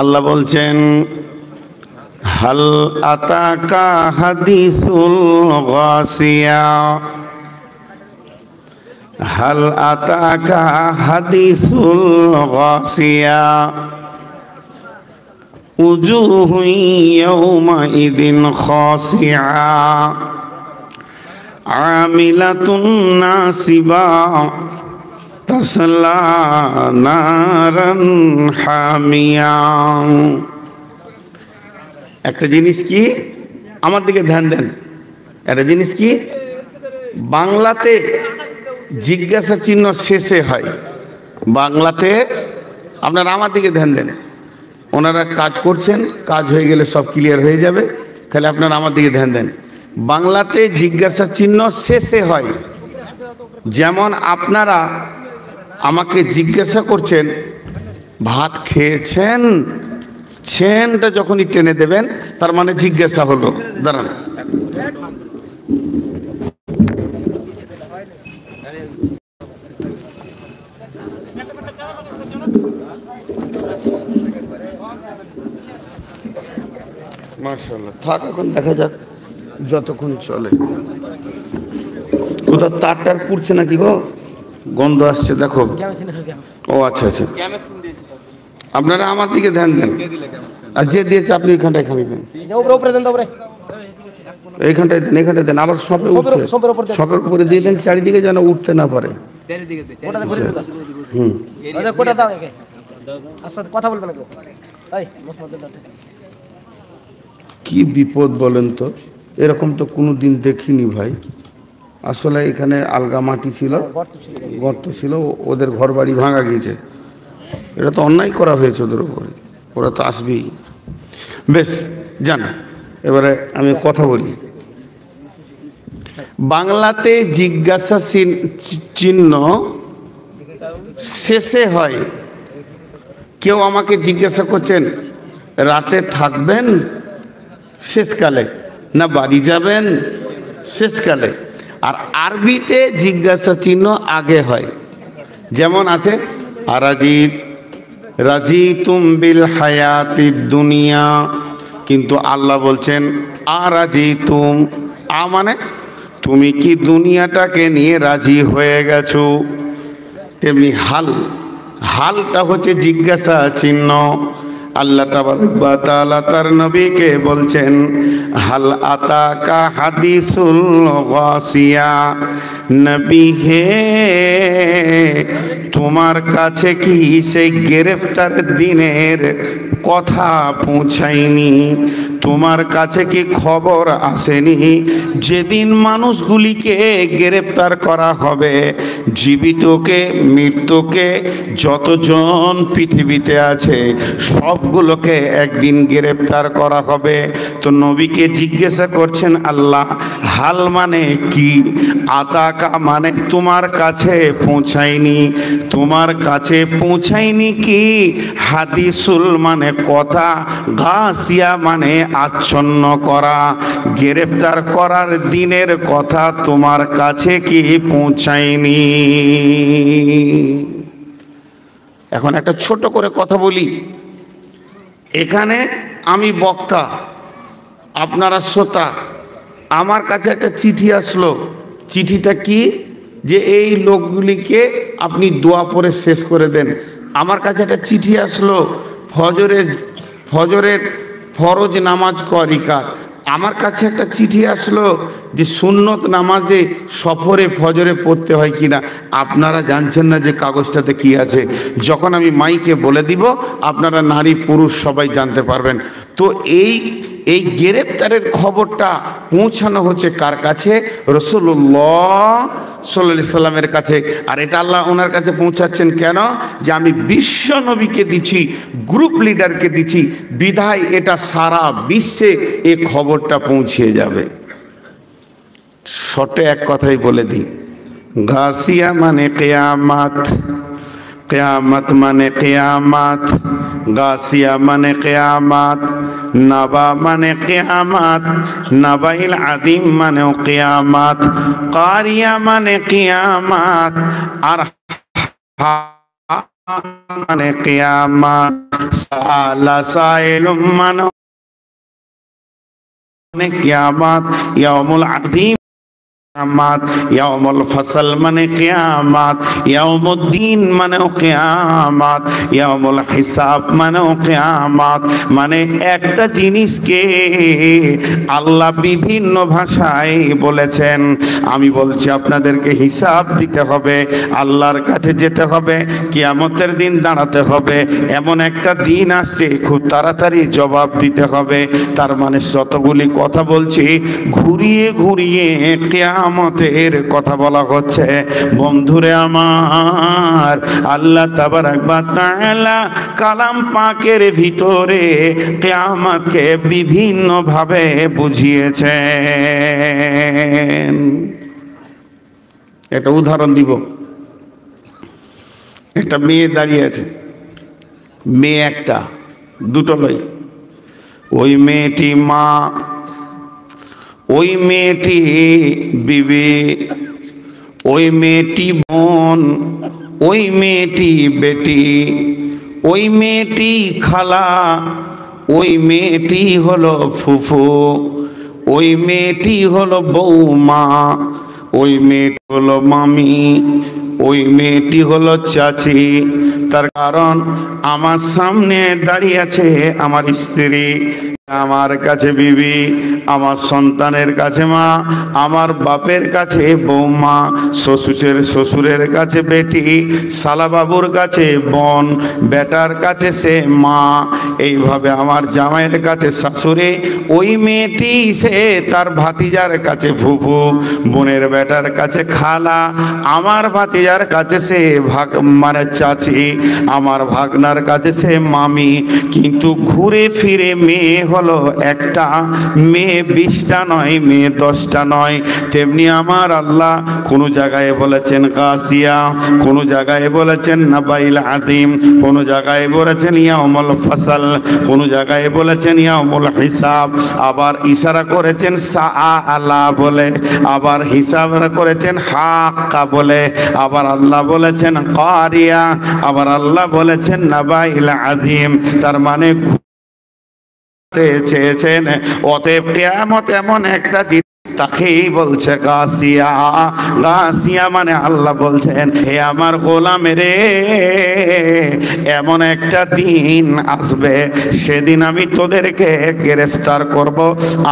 আল্লাহ বলছেন হাল আতাকা হাদিসুল গাসিয়া, হাল আতাকা হাদিসুল গাসিয়া উজুহু ইয়াওমাইদিন খাসিয়া আমিলাতুন নাসিবা তাসলা নারান হামিয়া। একটা জিনিস কি, আমার দিকে ধ্যান দেন, একটা জিনিস কি, বাংলাতে জিজ্ঞাসা চিহ্ন শেষে হয়। বাংলাতে আপনারা আমার দিকে ধ্যান দেন, ওনারা কাজ করছেন, কাজ হয়ে গেলে সব ক্লিয়ার হয়ে যাবে, খালি আপনারা আমার দিকে ধ্যান দেন। বাংলাতে জিজ্ঞাসা চিহ্ন শেষে হয়। যেমন আপনারা আমাকে জিজ্ঞাসা করছেন ভাত খেয়েছেন, ছেনটা যখনই টেনে দেবেন তার মানে জিজ্ঞাসা হলো। দাঁড়ান, মাশাআল্লাহ থাক, এখন দেখা যাক যতক্ষণ চলে। কোথাও তারটার পুড়ছে নাকি গো, গন্ধ আসছে দেখো। ও আচ্ছা আচ্ছা, আপনারা আমার দিকে ধ্যান দেন, আর যে দিয়েছে আপনি এইখানটায় খালি দেন, এইখানটায় দেন, এইখানটায় দেন, আবার সপের উঠছে, সপের উপরে দিয়ে দেন, চারিদিকে যেন উঠতে না পারে। কি বিপদ বলেন তো, এরকম তো কোনো দিন দেখিনি ভাই। আসলে এখানে আলগা মাটি ছিল, গর্ত ছিল, ওদের ঘর বাড়ি ভাঙা গিয়েছে। এটা তো অন্যায় করা হয়েছে ওদের উপরে, ওরা তো আসবেই। বেশ জান, এবারে আমি কথা বলি। বাংলাতে জিজ্ঞাসা চিহ্ন শেষে হয়। কেউ আমাকে জিজ্ঞাসা করছেন রাতে থাকবেন শেষকালে, না বাড়ি যাবেন শেষকালে। আর আরবিতে জিজ্ঞাসা চিহ্ন আগে হয়। যেমন আছে আরাজিত রাজিতুম বিল হায়াতিদ দুনিয়া, কিন্তু আল্লাহ বলছেন আরাজিতুম, আ মানে তুমি কি দুনিয়াটাকে নিয়ে রাজি হয়ে গেছো। তেমনি হাল, হালটা হচ্ছে জিজ্ঞাসা চিহ্ন। আল্লাহ তাবারক ওয়া তাআলা তার নবীকে বলছেন হাল আতাকা হাদিসুল গাসিয়া, নবী হে তোমার কাছে কি সেই গ্রেফতার দিনের কথা পৌঁছায়নি, তোমার কাছে কি খবর আসেনি যেদিন মানুষগুলিকে গ্রেফতার করা হবে, জীবিতকে মৃত্যুকে যতজন পৃথিবীতে আছে সবগুলোকে একদিন গ্রেফতার করা হবে। তো নবীকে জিজ্ঞাসা করছেন আল্লাহ হাল মানে কি, আতাকা মানে তোমার কাছে পৌঁছায়নি, তোমার কাছে পৌঁছায়নি কি, হাদিসুল মানে কথা, গাসিয়া মানে আচ্ছন্ন করা, গ্রেফতার করার দিনের কথা তোমার কাছে কি পৌঁছায়নি। এখন একটা ছোট করে কথা বলি। এখানে আমি বক্তা, আপনারা শ্রোতা। আমার কাছে একটা চিঠি আসলো। চিঠিটা কি, যে এই লোকগুলিকে আপনি দোয়া পড়ে শেষ করে দেন। আমার কাছে একটা চিঠি আসলো ফজরের ফরজ নামাজ করিকাত। আমার কাছে একটা চিঠি আসলো যে সুন্নত নামাজে সফরে ফজরে পড়তে হয় কিনা। আপনারা জানছেন না যে কাগজটাতে কি আছে। যখন আমি মাইকে বলে দিব আপনারা নারী পুরুষ সবাই জানতে পারবেন। তো এই গ্রেফতারের খবরটা পৌঁছানো হচ্ছে কার কাছে? রাসূলুল্লাহ সাল্লাল্লাহু আলাইহি সাল্লামের কাছে। আর এটা আল্লাহ ওনার কাছে পৌঁছাচ্ছেন কেন? যে আমি বিশ্ব নবীকে দিচ্ছি, গ্রুপ লিডারকে দিচ্ছি, বিধায় এটা সারা বিশ্বে এ খবরটা পৌঁছে যাবে। শর্টে এক কথাই বলে দিই, গাসিয়া মানে কিয়ামত, কিয়ামত মানে কিয়ামত, গাসিয়া মানে কিয়ামত, নাবা মানে কিয়ামত, নাবাইল আদিম মানে কিয়ামত, কারিয়া মানে কিয়ামত, আর মানে কিয়ামত, সাআলা সাইলুম মানে কিয়ামত, ইয়াউমুল আযীম কিয়ামত, ইয়াউমুল ফাসল মানে কিয়ামত, ইয়াউমুদ্দিন মানেও কিয়ামত, ইয়াউমুল হিসাব মানেও কিয়ামত। মানে একটা জিনিসকে আল্লাহ বিভিন্ন ভাষায় বলেছেন। আমি বলছি আপনাদেরকে হিসাব দিতে হবে, আল্লাহর কাছে যেতে হবে, কিয়ামতের দিন দাঁড়াতে হবে। এমন একটা দিন আসছে খুব তাড়াতাড়ি জবাব দিতে হবে। তার মানে যতগুলি কথা বলছি ঘুরিয়ে ঘুরিয়ে কিয়ামতের কথা বলা হচ্ছে। বন্ধুরে আমার, আল্লাহ তাবারক ওয়া তাআলা কালাম পাকের ভিতরে কিয়ামতকে বিভিন্ন ভাবে বুঝিয়েছেন। একটা উদাহরণ দিব। একটা মেয়ে দাঁড়িয়ে আছে, মেয়ে একটা, দুটো নয়। ওই মেয়েটি মা, ওই মেয়েটি বিবি, ওই মেয়েটি বোন, ওই মেয়েটি বেটি, ওই মেয়েটি খালা, ওই মেয়েটি হলো ফুফু, ওই মেয়েটি হলো বৌমা, ওই মেয়েটি হলো মামি, ওই মেয়েটি হলো চাচি। তার কারণ আমার সামনে দাঁড়িয়ে আছে আমার স্ত্রী, আমার কাছে বিবি, আমার সন্তানের কাছে মা, আমার বাপের কাছে বৌমা, শ্বশুরের কাছে বেটি, শালাবাবুর কাছে বোন, বেটার কাছে সে মা, এইভাবে আমার জামাইয়ের কাছে শাশুড়ি। ওই মেয়েটি সে তার ভাতিজার কাছে ফুফু, বোনের বেটার কাছে খালা, আমার ভাতিজার কাছে সে মানে চাচি, আমার ভাগনার কাছে সে মামি। কিন্তু ঘুরে ফিরে মেয়ে হলো একটা, মেয়ে 20টা নয়, মেয়ে 10টা নয়। তেমনি আমার আল্লাহ কোন জায়গায় বলেছেন গাসিয়া, কোন জায়গায় বলেছেন নাবাইল আযীম, কোন জায়গায় বলেছেন ইয়াউমুল ফাসল, কোন জায়গায় বলেছেন ইয়াউমুল হিসাব। আবার ইশারা করেছেন সাআলা বলে, আবার হিসাব করেছেন হাক্কা বলে, আবার আল্লাহ বলেছেন কারিয়া, আবার আল্লাহ বলেছেন নাবাইল আযীম। তার মানে চেয়েছেন অতএব কিয়ামত এমন একটা দিন, তাকেই বলছে গাসিয়া। গাসিয়া মানে আল্লাহ বলছেন হে আমার গোলাম রে, এমন একটা দিন আসবে, সেদিন আমি তোদেরকে গ্রেফতার করব।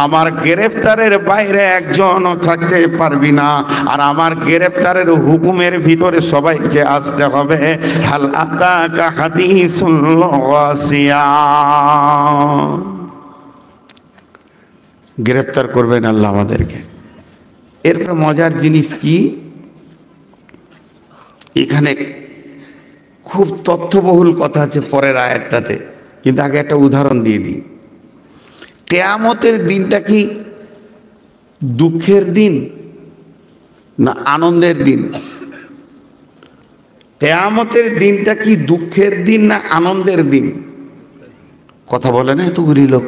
আমার গ্রেফতারের বাইরে একজনও থাকতে পারবি না, আর আমার গ্রেফতারের হুকুমের ভিতরে সবাইকে আসতে হবে। হাল আতাকা হাদিসুল গাসিয়া। গ্রেফতার করবেন আল্লাহ আমাদেরকে। এরপর মজার জিনিস কি, এখানে খুব তথ্যবহুল কথা আছে পরের আয়াতটাতে, কিন্তু আগে একটা উদাহরণ দিয়ে দিই। কিয়ামতের দিনটা কি দুঃখের দিন না আনন্দের দিন? কিয়ামতের দিনটা কি দুঃখের দিন না আনন্দের দিন? কথা বলে না এতগুলি লোক।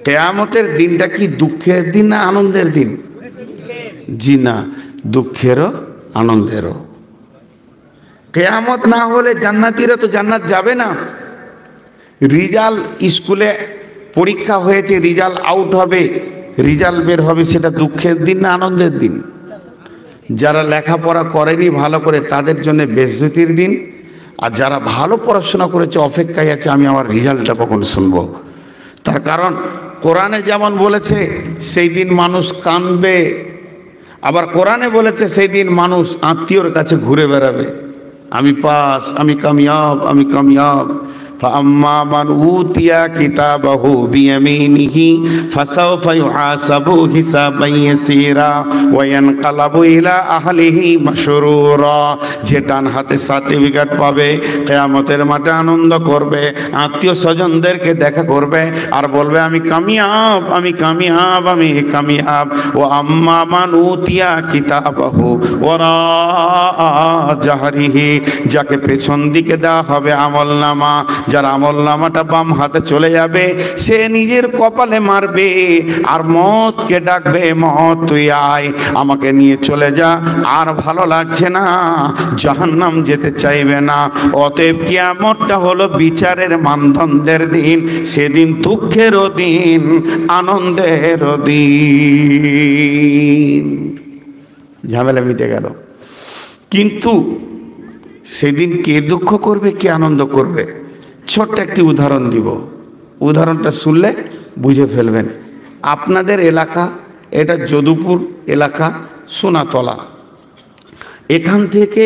কিয়ামতের দিনটা কি দুঃখের দিন না আনন্দের দিন? জি না, দুঃখেরও আনন্দেরও। কিয়ামত না হলে জান্নাতীরা তো জান্নাত যাবে না। রেজাল্ট, স্কুলে পরীক্ষা হয়েছে, রেজাল্ট আউট হবে, রেজাল্ট বের হবে, সেটা দুঃখের দিন না আনন্দের দিন? যারা লেখাপড়া করেনি ভালো করে তাদের জন্য বেজ্জতির দিন, আর যারা ভালো পড়াশোনা করেছে অপেক্ষায় আছে আমি আমার রেজাল্টটা কখন শুনবো। তার কারণ কোরআনে যেমন বলেছে সেই দিন মানুষ কাঁদবে, আবার কোরআনে বলেছে সেই দিন মানুষ আত্মীয়র কাছে ঘুরে বেড়াবে, আমি পাস, আমি কামিয়াব, আমি কামিয়াব। فأما من أوتي كتابه بيمينه فسوف يحاسب حسابا يسيرا وينقلب إلى أهله مسرورا। যে ডান হাতে সার্টিফিকেট পাবে কিয়ামতের মাঠে আনন্দ করবে, আত্মীয় স্বজনদেরকে দেখা করবে আর বলবে আমি কামিয়াব, আমি কামিয়াব, আমি কামিয়াব। ও আম্মা মান উতিয়া কিতাবাহু ওরা জাহরিহি, যাকে পেছন দিকে দেওয়া হবে আমলনামা, যার আমল নামাটা বাম হাতে চলে যাবে সে নিজের কপালে মারবে আর মওতকে ডাকবে, মওত তুই আয়, আমাকে নিয়ে চলে যা, আর ভালো লাগছে না, জাহান্নাম যেতে চাইবে না। অতএব কিয়ামতটা হলো বিচারের মানদণ্ডের দিন, সেদিন দুঃখেরও দিন, আনন্দেরও দিন। ঝামেলা মিটে গেল। কিন্তু সেদিন কে দুঃখ করবে, কে আনন্দ করবে? ছোট্ট একটি উদাহরণ দিব, উদাহরণটা শুনলে বুঝে ফেলবেন। আপনাদের এলাকা, এটা যদুপুর এলাকা, সোনাতলা। এখান থেকে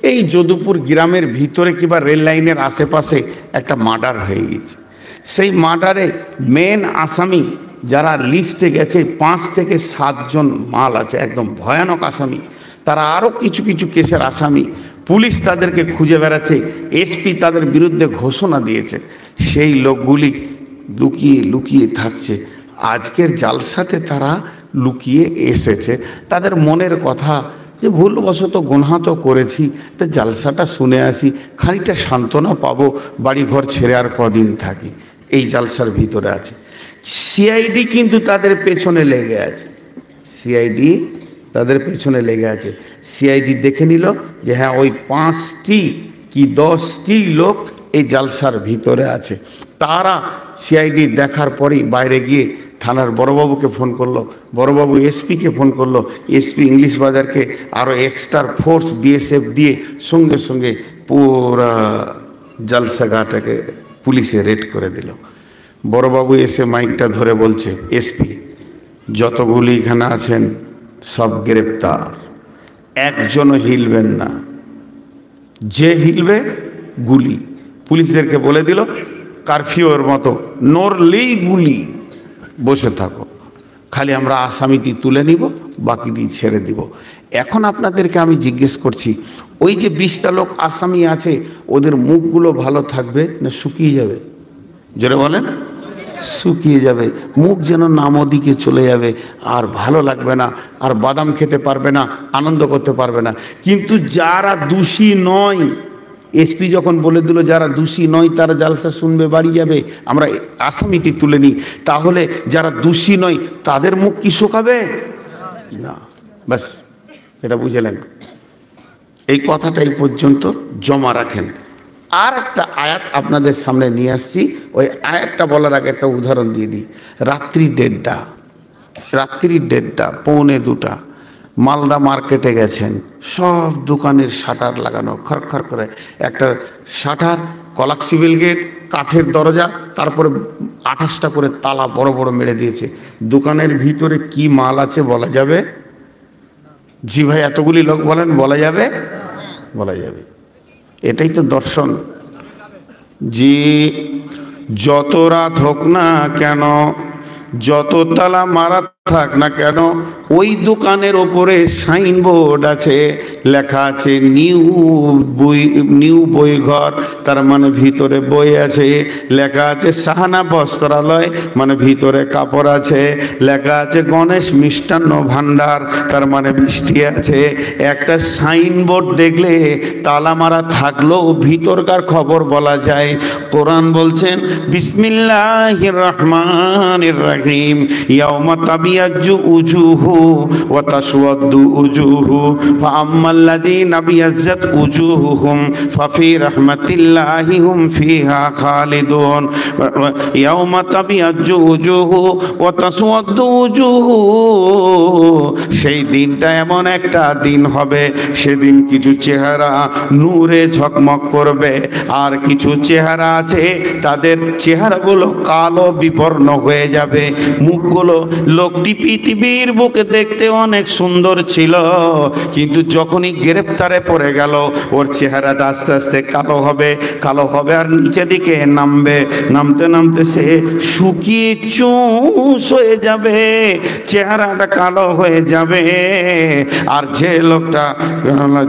এই যদুপুর গ্রামের ভিতরে কিংবা রেল লাইনের আশেপাশে একটা মার্ডার হয়ে গেছে। সেই মার্ডারে মেন আসামি যারা লিস্টে গেছে 5 থেকে 7 জন মাল আছে, একদম ভয়ানক আসামি। তারা আরও কিছু কিছু কেসের আসামি। পুলিশ তাদেরকে খুঁজে বেড়াচ্ছে, এসপি তাদের বিরুদ্ধে ঘোষণা দিয়েছে। সেই লোকগুলি লুকিয়ে লুকিয়ে থাকছে। আজকের জালসাতে তারা লুকিয়ে এসেছে। তাদের মনের কথা যে ভুলবশত গুনাহ তো করেছি, তা জালসাটা শুনে আসি, খানিকটা সান্ত্বনা পাবো, বাড়িঘর ছেড়ে আর কদিন থাকি। এই জালসার ভিতরে আছে। সিআইডি কিন্তু তাদের পেছনে লেগে আছে, সিআইডি তাদের পেছনে লেগে আছে। সিআইডি দেখে নিল যে হ্যাঁ, ওই 5টি কি 10টি লোক এই জালসার ভিতরে আছে। তারা সিআইডি দেখার পরেই বাইরে গিয়ে থানার বড়বাবুকে ফোন করলো, বড়বাবু এসপিকে ফোন করলো, এসপি ইংলিশ বাজারকে আরও এক্সট্রা ফোর্স বিএসএফ দিয়ে সঙ্গে সঙ্গে পুরা জালসাগাটাকে পুলিশে রেড করে দিল। বড়বাবু এসে মাইকটা ধরে বলছে, এসপি যতগুলি এখানে আছেন সব গ্রেপ্তার, একজনও হিলবেন না, যে হিলবে গুলি। পুলিশদেরকে বলে দিল কারফিউর মতো, নড়লেই গুলি, বসে থাকো, খালি আমরা আসামিটি তুলে নিব, বাকিটি ছেড়ে দিব। এখন আপনাদেরকে আমি জিজ্ঞেস করছি, ওই যে 20টা লোক আসামি আছে, ওদের মুখগুলো ভালো থাকবে না শুকিয়ে যাবে? জোরে বলেন। শুকিয়ে যাবে, মুখ যেন নামদিকে চলে যাবে, আর ভালো লাগবে না, আর বাদাম খেতে পারবে না, আনন্দ করতে পারবে না। কিন্তু যারা দোষী নয়, এসপি যখন বলে দিল যারা দোষী নয় তারা জালসা শুনবে, বাড়ি যাবে, আমরা আসামিটি তুলে নিই, তাহলে যারা দোষী নয় তাদের মুখ কি শুকাবে না? ব্যাস, এটা বুঝলেন। এই কথাটা এই পর্যন্ত জমা রাখেন। আর একটা আয়াত আপনাদের সামনে নিয়ে আসছি, ওই আয়াতটা বলার আগে একটা উদাহরণ দিয়ে দিই। রাত্রি 1:30, পৌনে 2টা, মালদা মার্কেটে গেছেন, সব দোকানের শাটার লাগানো, খরখর করে। একটা শাটার, কলাক্সিবিল গেট, কাঠের দরজা, তারপরে 28টা করে তালা বড় বড় মেরে দিয়েছে। দোকানের ভিতরে কি মাল আছে বলা যাবে? জি ভাই, এতগুলি লোক বলেন, বলা যাবে? বলা যাবে। এটাই তো দর্শন। জি, যত রাত হোক না কেন, যত তালা মারা থাক না কেন, ওই দোকানের ওপরে সাইনবোর্ড আছে, লেখা আছে নিউ বইঘর, তার মানে ভিতরে বই আছে। লেখা আছে সাহানা বস্ত্রালয়, মানে ভিতরে কাপড় আছে। লেখা আছে গণেশ মিষ্টান্ন ভান্ডার, তার মানে মিষ্টি আছে। একটা সাইনবোর্ড দেখলে তালা মারা থাকলেও ভিতরকার খবর বলা যায়। কোরআন বলছেন বিসমিল্লাহির রহমানির রহিম, ইয়াউমা তাবিয়াজ্জু উজুহু ওয়া তাসওয়াদ্দু উজুহু, ফাআম্মাল্লাযীনা বিয়াজ্জাত উজুহুহুম ফাফি রাহমাতিল্লাহি হুম ফিহা খালিদুন, ইয়াউমা তাবিয়াজ্জু উজুহু ওয়া তাসওয়াদ্দু উজুহু। সেই দিনটা এমন একটা দিন হবে, সেদিন কিছু চেহারা নূরে ঝকমক করবে, আর কিছু চেহারা আছে তাদের চেহারাগুলো কালো বিবর্ণ হয়ে যাবে। মুখগুলো, লোকটি পৃথিবীর বুকে দেখতে অনেক সুন্দর ছিল, কিন্তু যখনই গ্রেপ্তারে পড়ে গেল ওর চেহারাটা আস্তে আস্তে কালো হবে, কালো হবে, আর নিচে দিকে নামবে। নামতে নামতে সে শুকিয়ে চুষ হয়ে যাবে, চেহারাটা কালো হয়ে যাবে। আর যে লোকটা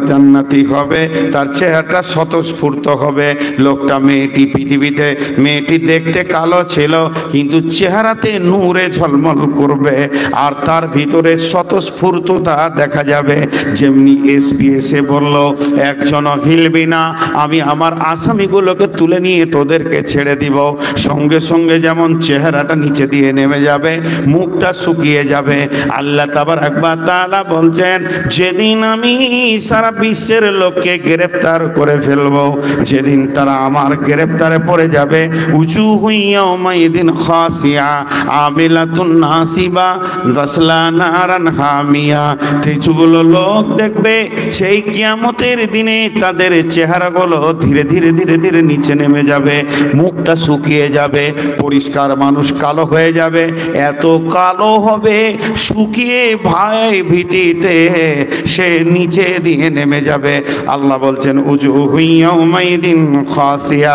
জান্নাতি হবে তার চেহারাটা স্বতঃস্ফূর্ত হবে। লোকটা, মেয়েটি পৃথিবীতে, মেয়েটি দেখতে কালো ছিল কিন্তু চেহারাতে নূরে ঝলমল করবে। আর তার ভিতরে স্বতঃস্ফূর্ততা দেখা যাবে। যেমনি এসপি এসে বলল একজনও হিলবি না, আমি আমার আসামিগুলোকে তুলে নিয়ে তোদেরকে ছেড়ে দিব, সঙ্গে সঙ্গে যেমন চেহারাটা নিচে দিয়ে নেমে যাবে, মুখটা শুকিয়ে যাবে। আল্লাহ তাবারক ওয়া তাআলা বলছেন, যেদিন আমি সারা বিশ্বের লোককে গ্রেফতার করে ফেলবো, যেদিন তারা আমার গ্রেফতারে পড়ে যাবে, উজুহু ইয়াউমাইদিন খাসিয়া আমিলাতুন নাসিবা তাসলা নারান হামিয়া। কিছুগুলো লোক দেখবে সেই কিয়ামতের দিনে তাদের চেহারাগুলো ধীরে ধীরে ধীরে ধীরে নিচে নেমে যাবে, মুখটা শুকিয়ে যাবে, পরিষ্কার মানুষ কালো হয়ে যাবে, এত কালো হবে শুকিয়ে ভয় ভীতিতে সে নিচে দিয়ে নেমে যাবে। আল্লাহ বলছেন উজুহু ইয়াউমাইদিন খাসিয়া।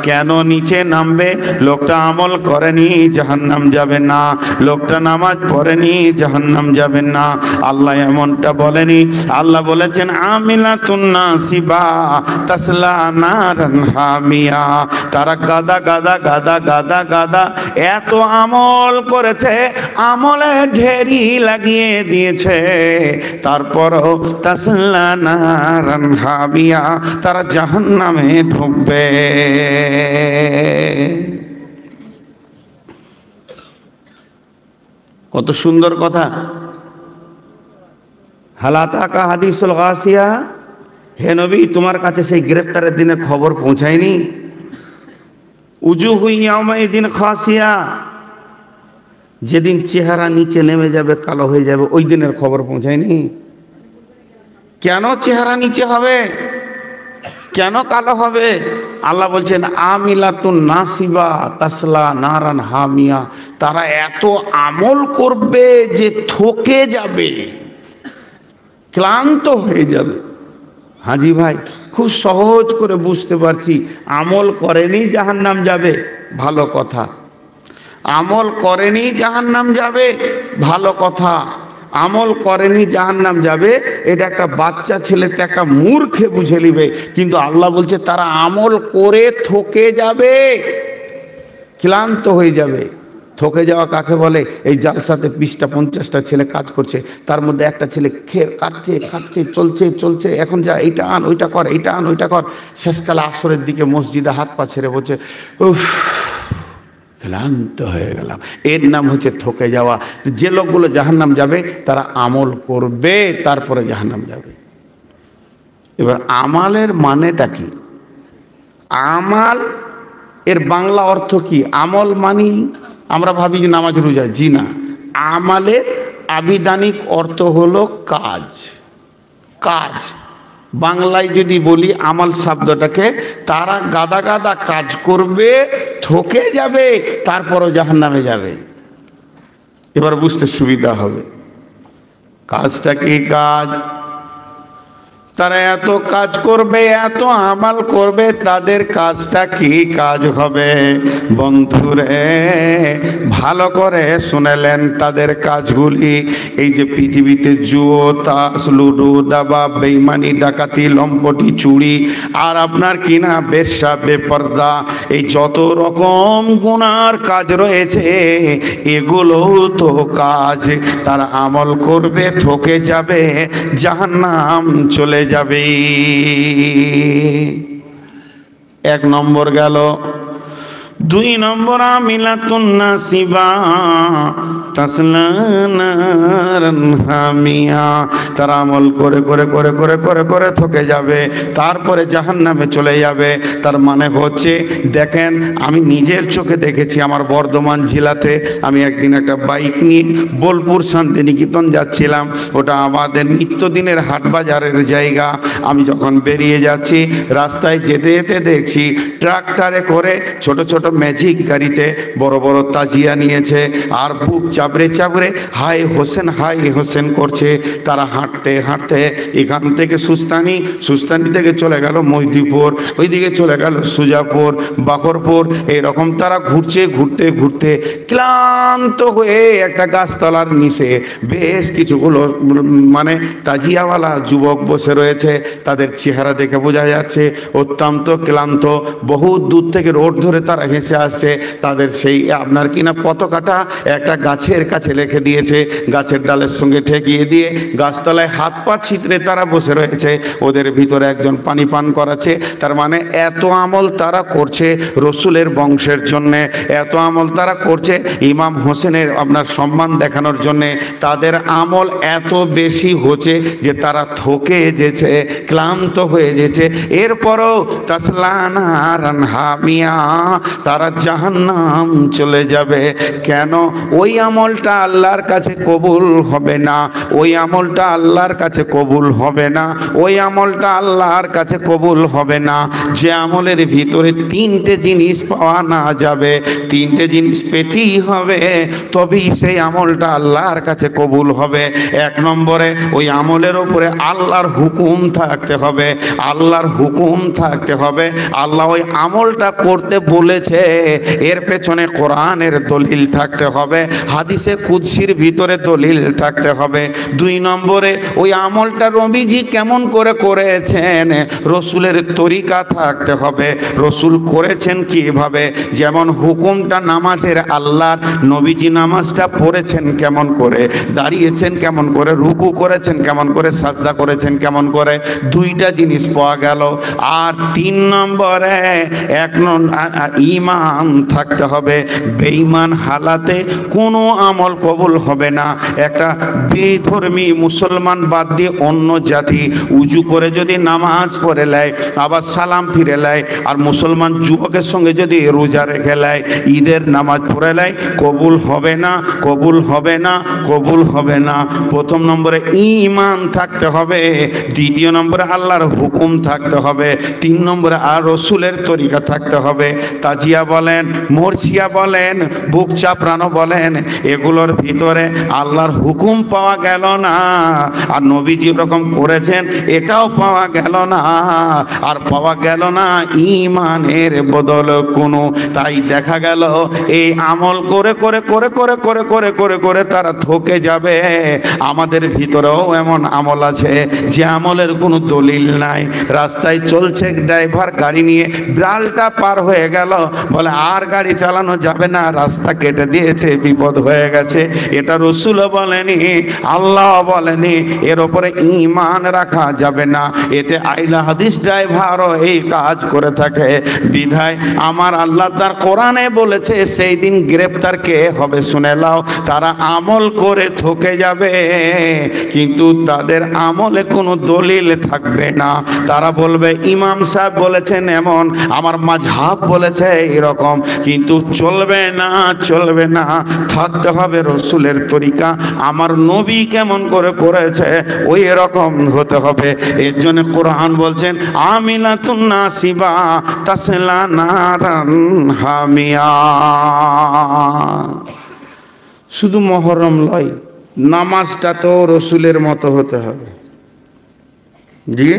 কেন নিচে নামবে? লোকটা আমল করেনি, জাহান্নাম যাবে না। লোকটা নামাজ পড়েনি, জাহান্নাম যাবে না। আল্লাহ এমনটা বলেনি। আল্লাহ বলেছেন আমিলাতুন নাসিবা তাসলা নারান হামিয়া। তারা গাদা গাদা গাদা গাদা গাদা এত আমল করেছে, আমলে ঢেরি লাগিয়ে দিয়েছে, তারপরও তাসলা নারান হামিয়া, তারা জাহান্নামে ঢুকবে। কত সুন্দর কথা। হালাতাকা হাদিসুল গাসিয়া, হে নবী তোমার কাছে সেই গ্রেফতারের দিনে খবর পৌঁছায়নি? উজুহু ইয়াউমাইদিন খাসিয়া, যেদিন চেহারা নিচে নেমে যাবে, কালো হয়ে যাবে, ওই দিনের খবর পৌঁছায়নি? কেন চেহারা নিচে হবে? কেন কালো হবে? আল্লাহ বলছেন আমিলাতুন নাসিবা তাসলা নারান হামিয়া। তারা এত আমল করবে যে থকে যাবে, ক্লান্ত হয়ে যাবে। হাজি ভাই, খুব সহজ করে বুঝতে পারছি। আমল করেনি জাহান্নাম যাবে, ভালো কথা। আমল করেনি জাহান্নাম যাবে, ভালো কথা। আমল করেনি জাহান্নাম যাবে, এটা একটা বাচ্চা ছেলেতে একটা মূর্খে বুঝে নিবে। কিন্তু আল্লাহ বলছে তারা আমল করে থকে যাবে, ক্লান্ত হয়ে যাবে। থকে যাওয়া কাকে বলে? এই জালসাতে 20টা 50টা ছেলে কাজ করছে, তার মধ্যে একটা ছেলে কাটছে খাটছে, চলছে চলছে, এখন যা এইটা আন ওইটা কর, এইটা আন ওইটা কর। শেষকালে আসরের দিকে মসজিদে হাত পা ছেড়ে বলছে উফ ক্লান্ত হয়ে গেলাম। এর নাম হচ্ছে থকে যাওয়া। যে লোকগুলো জাহান্নাম যাবে তারা আমল করবে, তারপরে জাহান্নাম যাবে। এবার আমালের মানেটা কি? আমাল এর বাংলা অর্থ কি? আমল মানি আমরা ভাবি যে নামাজ রোজা, জি না। আমালের আবিধানিক অর্থ হলো কাজ। কাজ বাংলায় যদি বলি আমাল শব্দটাকে, তারা গাদা গাদা কাজ করবে, থকে যাবে, তারপরও জাহান্নামে যাবে। এবার বুঝতে সুবিধা হবে কাজটা কি কাজ। তারা এত কাজ করবে, এত আমাল করবে, তাদের কাজটা কি কাজ হবে? বন্ধুরে ভালো করে শুনেলেন তাদের কাজগুলি। এই যে পৃথিবীতে জুয়ো, তাস, লুডো, দাবা, বেইমানি, ডাকাতি, লম্পটি, চুরি, আর আপনার কিনা বেশ্যা, বেপর্দা, এই যত রকম গুনার কাজ রয়েছে, এগুলোও তো কাজ। তারা আমল করবে, থকে যাবে, জাহান্নাম চলে যাবে। 1 নম্বর গেল। 2 নম্বর আমিলাতুন নাসিবা তাসলা নারান হামিয়া। তারা আমল করে করে করে করে করে করে থকে যাবে, তারপরে জাহান্নামে চলে যাবে। তার মানে হচ্ছে, দেখেন আমি নিজের চোখে দেখেছি। আমার বর্ধমান জেলাতে আমি একদিন একটা বাইক নিয়ে বোলপুর শান্তিনিকেতন যাচ্ছিলাম। ওটা আমাদের নিত্যদিনের হাট বাজারের জায়গা। আমি যখন বেরিয়ে যাচ্ছি, রাস্তায় যেতে যেতে দেখছি ট্রাক্টরে করে ছোট ছোট ম্যাজিক গাড়িতে বড় বড় তাজিয়া নিয়েছে, আর বুক চাপড়ে চাপড়ে হাই হোসেন করছে। তারা হাঁটতে হাঁটতে এখান থেকে সুস্তানি থেকে চলে গেল মহিদীপুর, ওইদিকে চলে গেল সুজাপুর, বাকরপুর, এইরকম তারা ঘুরছে। ঘুরতে ঘুরতে ক্লান্ত হয়ে একটা গাছতলার নিচে বেশ কিছুগুলো মানে তাজিয়াওয়ালা যুবক বসে রয়েছে। তাদের চেহারা দেখে বোঝা যাচ্ছে অত্যন্ত ক্লান্ত। বহু দূর থেকে রোড ধরে তারা হেসে আসছে। তাদের সেই আপনার কিনা পতাকাটা একটা গাছে গাছের কাছে রেখে দিয়েছে, গাছের ডালের সঙ্গে ঠেকিয়ে দিয়ে গাছতলায় হাত পা ছিতরে তারা বসে রয়েছে। ওদের ভিতরে একজন পানি পান করাচ্ছে। তার মানে এত আমল তারা করছে রসুলের বংশের জন্যে, এত আমল তারা করছে ইমাম হোসেনের আপনার সম্মান দেখানোর জন্যে। তাদের আমল এত বেশি হচ্ছে যে তারা থকে যেছে, ক্লান্ত হয়ে যেছে। এরপরও তাসলানারান হামিয়া, তারা জাহান্নাম চলে যাবে। কেন? ওই আমলটা আল্লাহর কাছে কবুল হবে না, ওই আমলটা আল্লাহর কাছে কবুল হবে না, ওই আমলটা আল্লাহর কাছে কবুল হবে না যে আমলের ভিতরে তিনটে জিনিস পাওয়া না যাবে। তিনটে জিনিস পেতেই হবে, তবেই সেই আমলটা আল্লাহর কাছে কবুল হবে। এক নম্বরে ওই আমলের উপরে আল্লাহর হুকুম থাকতে হবে, আল্লাহর হুকুম থাকতে হবে। আল্লাহ ওই আমলটা করতে বলেছে, এর পেছনে কোরআনের দলিল থাকতে হবে, হাদিসে কুদসির ভিতরে দলিল থাকতে হবে। দুই নম্বরে ওই আমলটা নবীজি কেমন করে করেছেন, রসুলের তরিকা থাকতে হবে, রসুল করেছেন কিভাবে। যেমন হুকুমটা নামাজের, আল্লাহর নবীজি নামাজটা পড়েছেন কেমন করে, দাঁড়িয়েছেন কেমন করে, রুকু করেছেন কেমন করে, সাজদা করেছেন কেমন করে। দুইটা জিনিস পাওয়া গেল। আর তিন নম্বরে ঈমান থাকতে হবে। বেঈমান হালাতে কোনো আমল কবুল হবে না। একটা বেধর্মী মুসলমান বাদ দিয়ে অন্য জাতি উজু করে যদি নামাজ পড়ে নেয়, আবার সালাম ফিরে নেয়, আর মুসলমান যুবকের সঙ্গে যদি রোজা রেখে নেয়, ঈদের নামাজ পড়ে নেয়, কবুল হবে না, কবুল হবে না, কবুল হবে না। প্রথম নম্বরে ঈমান থাকতে হবে, দ্বিতীয় নম্বরে আল্লাহর হুকুম থাকতে হবে, তিন নম্বরে আর রসুলের তরিকা থাকতে হবে। তাজিয়া বলেন, মরছিয়া বলেন, বুক চাপড়ানো বলেন, এগুলোর ভিতরে আল্লাহর হুকুম পাওয়া গেল না, আর নবীজি ওরকম করেছেন এটাও পাওয়া গেল না, আর পাওয়া গেল না ঈমানের বদল কোনো। তাই দেখা গেল এই আমল করে করে করে করে করে করে করে করে তারা থকে যাবে। আমাদের ভিতরেও এমন আমল আছে যে আমলের কোনো দলিল নাই। রাস্তায় চলছে ড্রাইভার গাড়ি নিয়ে, ব্রালটা পার হয়ে গেল, বলে আর গাড়ি চালানো যাবে না, রাস্তা কেটে দিয়েছে, বিপদ হয়ে গেছে। এটা রসুলও বলেনি, আল্লাহ বলেনি, এর ওপরে ঈমান রাখা যাবে না। এতে আইলা হাদিস ড্রাইভারও এই কাজ করে থাকে। বিধায় আমার আল্লাহ তার কোরআনে বলেছে সেই দিন গ্রেপ্তার কে হবে শুনে লাও। তারা আমল করে থকে যাবে, কিন্তু তাদের আমলে কোনো দলিল থাকবে না। তারা বলবে ইমাম সাহেব বলেছেন এমন, আমার মাযহাব বলেছে এরকম, কিন্তু চলবে না, চলবে না। থাকতে হবে রসুলের তরিকা, আমার নবী কেমন করে করেছে ওই এরকম হতে হবে। এর জন্য কোরআন বলছেন আমিলাতুন নাসিবা তাসলা নারান হামিয়া। শুধু মহরম লয়, নামাজটা তো রসুলের মতো হতে হবে, জি,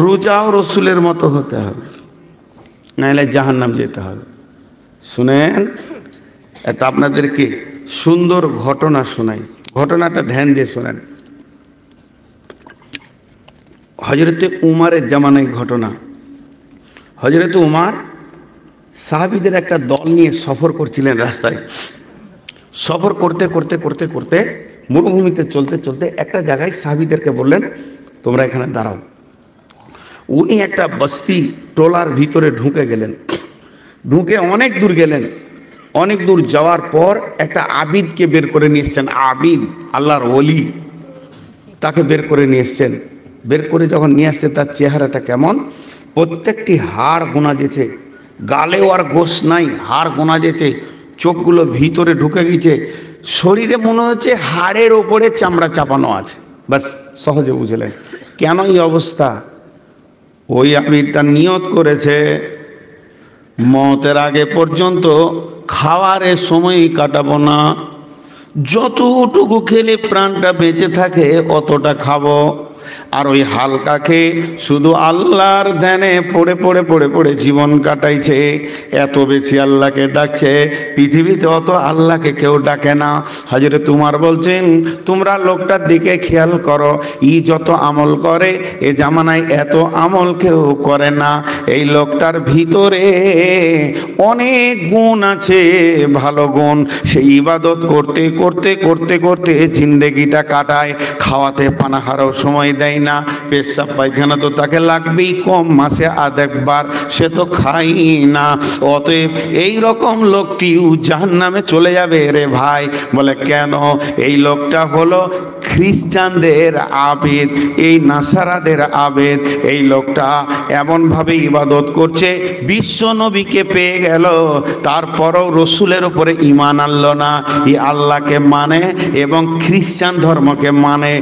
রোজাও রসুলের মতো হতে হবে, নাহলে জাহান্নাম যেতে হবে। শুনেন, এটা আপনাদেরকে সুন্দর ঘটনা শোনাই, ঘটনাটা ধ্যান দিয়ে শোনেন। হজরতে উমারের জামানায় ঘটনা। হজরতে উমার সাহাবীদের একটা দল নিয়ে সফর করছিলেন রাস্তায়। সফর করতে করতে করতে করতে মরুভূমিতে চলতে চলতে একটা জায়গায় সাহাবীদেরকে বললেন তোমরা এখানে দাঁড়াও। উনি একটা বস্তি টোলার ভিতরে ঢুকে গেলেন। ঢুকে অনেক দূর গেলেন। অনেক দূর যাওয়ার পর একটা আবিদকে বের করে নিয়ে এসছেন। আবিদ, আল্লাহর ওলি, তাকে বের করে নিয়ে এসছেন। বের করে যখন নিয়ে আসছে তার চেহারাটা কেমন, প্রত্যেকটি হাড় গোনা যেছে, গালেও আর গোশ নাই, হাড় গোনা যেছে, চোখগুলো ভিতরে ঢুকে গেছে, শরীরে মনে হচ্ছে হাড়ের ওপরে চামড়া চাপানো আছে। বাস সহজে বুঝলেন কেন এই অবস্থা। ওই আবিদটা নিয়ত করেছে মতের আগে পর্যন্ত খাওয়ারের সময়ই কাটাবো না, যতটুকু খেলে প্রাণটা বেঁচে থাকে অতটা খাবো। আর ওই হালকাকে শুধু আল্লাহর ধ্যানে পড়ে পড়ে পড়ে পড়ে জীবন কাটাইছে। এত বেশি আল্লাহকে ডাকছে, পৃথিবীতে অত আল্লাহকে কেউ ডাকে না। হযরত উমর বলছেন, তোমরা লোকটার দিকে খেয়াল করো, ই যত আমল করে এ জামানায় এত আমল কেউ করে না। এই লোকটার ভিতরে অনেক গুণ আছে, ভালো গুণ। সে ইবাদত করতে করতে করতে করতে জিন্দেগিটা কাটায়, খাওয়াতে পানাহারও সময় দেয় না, পেশাব পায়খানা তো তাকে লাগবেই, কম মাসে আধেকবার, সে তো খাই না। অতএব এই রকম লোকটিও জাহান্নামে চলে যাবে রে ভাই। বলে কেন? এই লোকটা হলো খ্রিস্টানদের আবেদ, এই নাসারাদের আবেদ। এই লোকটা এমনভাবে ইবাদত করছে, বিশ্ব নবীকে পেয়ে গেল, তারপরও রসুলের উপরে ঈমান আনলো না। এই আল্লাহকে মানে এবং খ্রিস্টান ধর্মকে মানে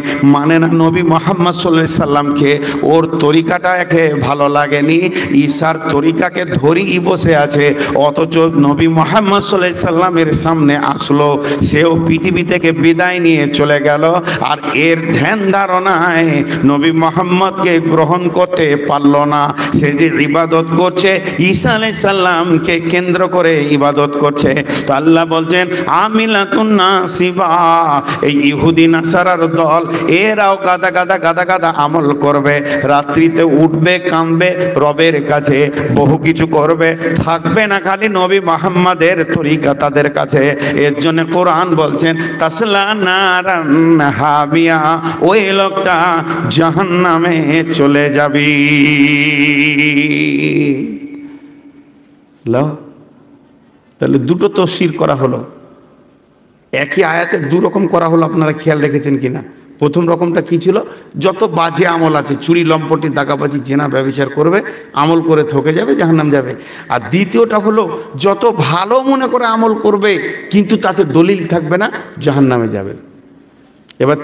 না নবী মুহাম্মদ সাল্লাল্লাহু আলাইহি সাল্লামকে। ওর তরিকাটা একে ভালো লাগেনি, ঈসার তরিকাকে ধরেই বসে আছে। অথচ নবী মুহাম্মদ সাল্লাল্লাহু আলাইহি সাল্লামের সামনে আসলো, সেও পৃথিবী থেকে বিদায় নিয়ে চলে গেল। আর এর ধ্যান ধারণায় নবী মুহাম্মদকে গ্রহণ করতে পারল না। সে যে ইবাদত করছে ঈসা আলাইহিস সালামকে কেন্দ্র করে ইবাদত করছে। তো আল্লাহ বলছেন আমিলাতুন নাসিবা, এই ইহুদি নাসারার দল, এরাও গাদা গাদা গাদা গাদা আমল করবে, রাত্রিতে উঠবে, কাঁদবে রবের কাছে, বহু কিছু করবে, থাকবে না খালি নবী মুহাম্মাদের তরিকা তাদের কাছে। এর জন্য কোরআন বলছেন তাসলা নারান হাবিয়া, ওই লোকটা জাহান্নামে চলে যাবি। তাহলে দুটো তাফসীর করা হলো, একই আয়াতে দু রকম করা হলো। আপনারা খেয়াল রেখেছেন কিনা? প্রথম রকমটা কি ছিল? যত বাজে আমল আছে, চুরি লম্পটি দাগাবাজি জেনা ব্যভিচার করবে, আমল করে থকে যাবে, জাহান্নাম যাবে। আর দ্বিতীয়টা হলো যত ভালো মনে করে আমল করবে কিন্তু তাতে দলিল থাকবে না, জাহান্নামে যাবে। এবার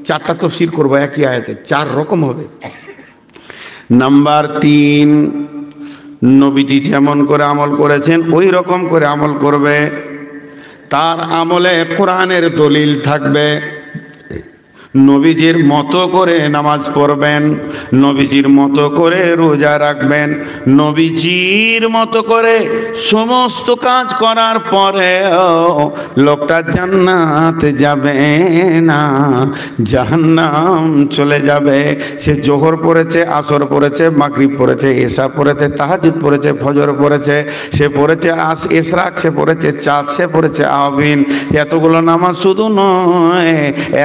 চারটা তাফসীর করবো একই আয়াতে, চার রকম হবে। নাম্বার 3, নবীজি যেমন করে আমল করেছেন ওই রকম করে আমল করবে, তার আমলে কোরআনের দলিল থাকবে। নবীজির মতো করে নামাজ পড়বেন, নবীজির মতো করে রোজা রাখবেন, নবীজির মতো করে সমস্ত কাজ করার পরেও লোকটা জান্নাতে যাবে না, জাহান্নাম চলে যাবে। সে জোহর পড়েছে, আসর পড়েছে, মাগরিব পড়েছে, এশা পড়েছে, তাহাজ্জুদ পড়েছে, ফজর পড়েছে, সে পড়েছে ইশরাক, সে পড়েছে চাঁদ, সে পড়েছে আবিন। এতগুলো নামাজ শুধু নয়,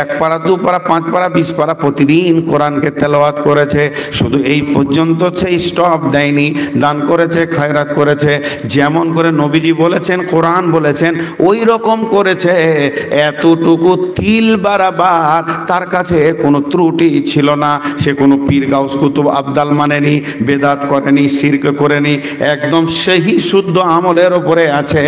1 পারা 2 পারা 5 পারা 20 পারা প্রতিদিন কোরআনকে তেলাওয়াত করেছে। শুধু এই পর্যন্ত সেই স্টপ দেয়নি, দান করেছে, খায়রাত করেছে, যেমন করে নবীজি বলেছেন, কোরআন বলেছেন ওই রকম করেছে। এতটুকু তিল বারাবার তার কাছে কোনো ত্রুটি ছিল না। সে কোনো পীর গাউস কুতুব আবদাল মানেনি, বেদাত করেনি, শিরক করেনি, একদম সেই শুদ্ধ আমলের ওপরে আছে।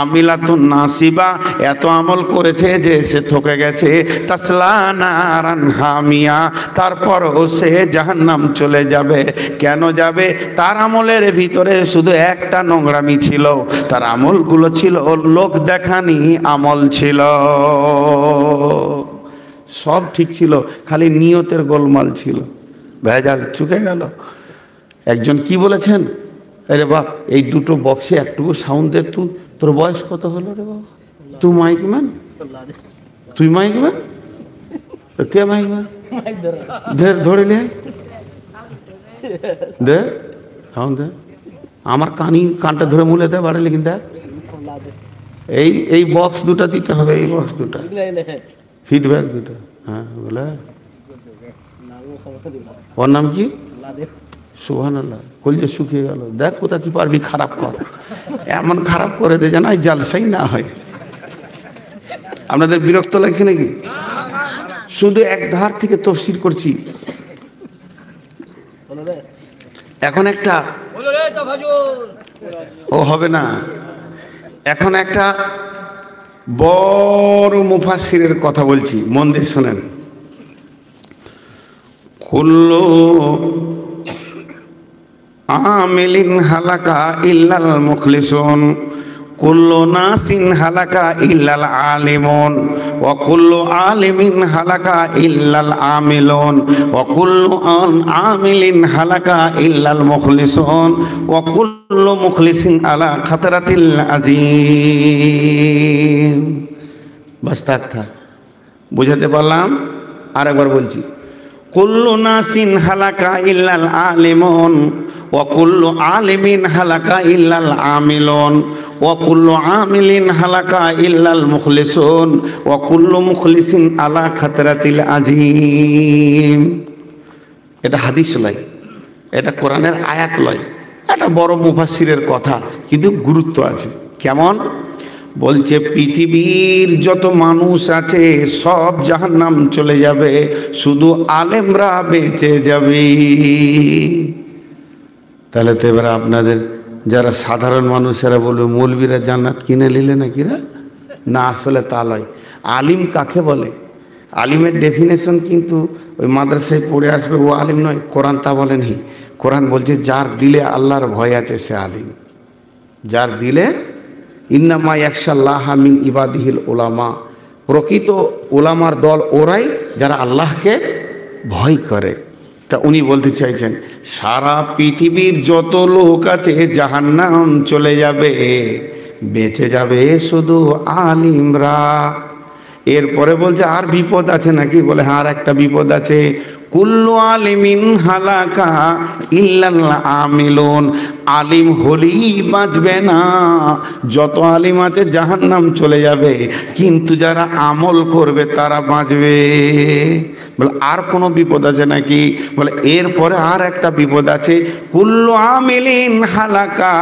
আমিলাতুন নাসিবা, এত আমল করেছে যে সে থকে গেছে। তাসলা নারান হামিয়া, তারপরও সে জাহান্নাম চলে যাবে। কেন যাবে? তার আমলের ভিতরে শুধু একটা নোংরামি ছিল, তার আমলগুলো ছিল লোক দেখানি আমল ছিল। সব ঠিক ছিল, খালি নিয়তের গোলমাল ছিল, ভেজাল চুকে গেল। একজন কি বলেছেন, আরে বাপ এই দুটো বক্সে একটুকু সাউন্ড দে। তোর বয়স কত হলো রে বাবা? তুই মাইক ম্যান? তুই মাইক ম্যান? কে মাইক ম্যান? ধরে নে দে সাউন্ড দে। আমার কানটা ধরে মুলে দে, বাড়ি লিখিন দেখ। এই বক্স দুটো দিতে হবে, এই বক্স দুটো ফিডব্যাক দুটো। হ্যাঁ বলে ওর নাম কি? সুবহানাল্লাহ, কলজে শুকিয়ে গেল। দেখ কোথা কি পারবি খারাপ কর, এমন খারাপ করে দে যেন জালসাই না হয়। আপনাদের বিরক্ত লাগছে নাকি? শুধু এক ধার থেকে তাফসীর করছি। এখন একটা ও হবে না, এখন একটা বড় মুফাসসিরের কথা বলছি, মন দিয়ে শোনেন। কুল্লু আমিলিন হালাকা ইল্লাল মুখলিসুন, কুল্লু নাসিন হালাকা ইল্লাল আলিমুন ওয়া কুল্লু আলিমিন হালাকা ইল্লাল আমিলুন ওয়া কুল্লু আমিলিন হালাকা ইল্লাল মুখলিসুন ওয়া কুল্লু মুখলিসিন আলা খাতরাতিল আযীম। বাস থাক। বুঝাতে পারলাম? আরেকবার বলছি, কুল্লু নাসিন হালাকা ইল্লাল আলিমুন ওয়া কুল্লু আলিমিন হালাকা ইল্লাল আমিলুন ওয়া কুল্লু আমিলিন হালাকা ইল্লাল মুখলিসুন ওয়া কুল্লু মুখলিসিন আলা খাতরাতিল আযীম। এটা হাদিস লয়, এটা কোরআনের আয়াত লয়, এটা বড় মুফাসসিরের কথা, কিন্তু গুরুত্ব আছে। কেমন? বলছে পৃথিবীর যত মানুষ আছে সব জাহান্নাম চলে যাবে, শুধু আলেমরা বেঁচে যাবে। তাহলে তো এবার আপনাদের যারা সাধারণ মানুষেরা বলবে মৌলবীরা জান্নাত কিনে নিলে নাকিরা, না আসলে তা নয়। আলিম কাকে বলে? আলিমের ডেফিনেশন কিন্তু ওই মাদ্রাসায় পড়ে আসবে ও আলিম নয়, কোরআন তা বলেনি। কোরআন বলছে যার দিলে আল্লাহর ভয় আছে সে আলিম। যার দিলে ইন্নামা ইয়াখশাল্লাহ মিন ইবাদিহিল উলামা, প্রকৃত উলামার দল ওরাই যারা আল্লাহকে ভয় করে। তা উনি বলতে চাইছেন সারা পৃথিবীর যত লোক আছে জাহান্নাম চলে যাবে, বেঁচে যাবে শুধু আলিমরা। এরপরে বলছে আর বিপদ আছে নাকি? বলে হ্যাঁ, আর একটা বিপদ আছে। কুল্লু আলিমিন হালাকা ইল্লাল আমিলুন, আলিম হলেই বাঁচবে না, যত আলিম আছে জাহান্নাম চলে যাবে, কিন্তু যারা আমল করবে তারা বাঁচবে। বলে আর কোনো বিপদ আছে নাকি? বলে এরপরে আর একটা বিপদ আছে। কুল্লু আমিলিন হালাকা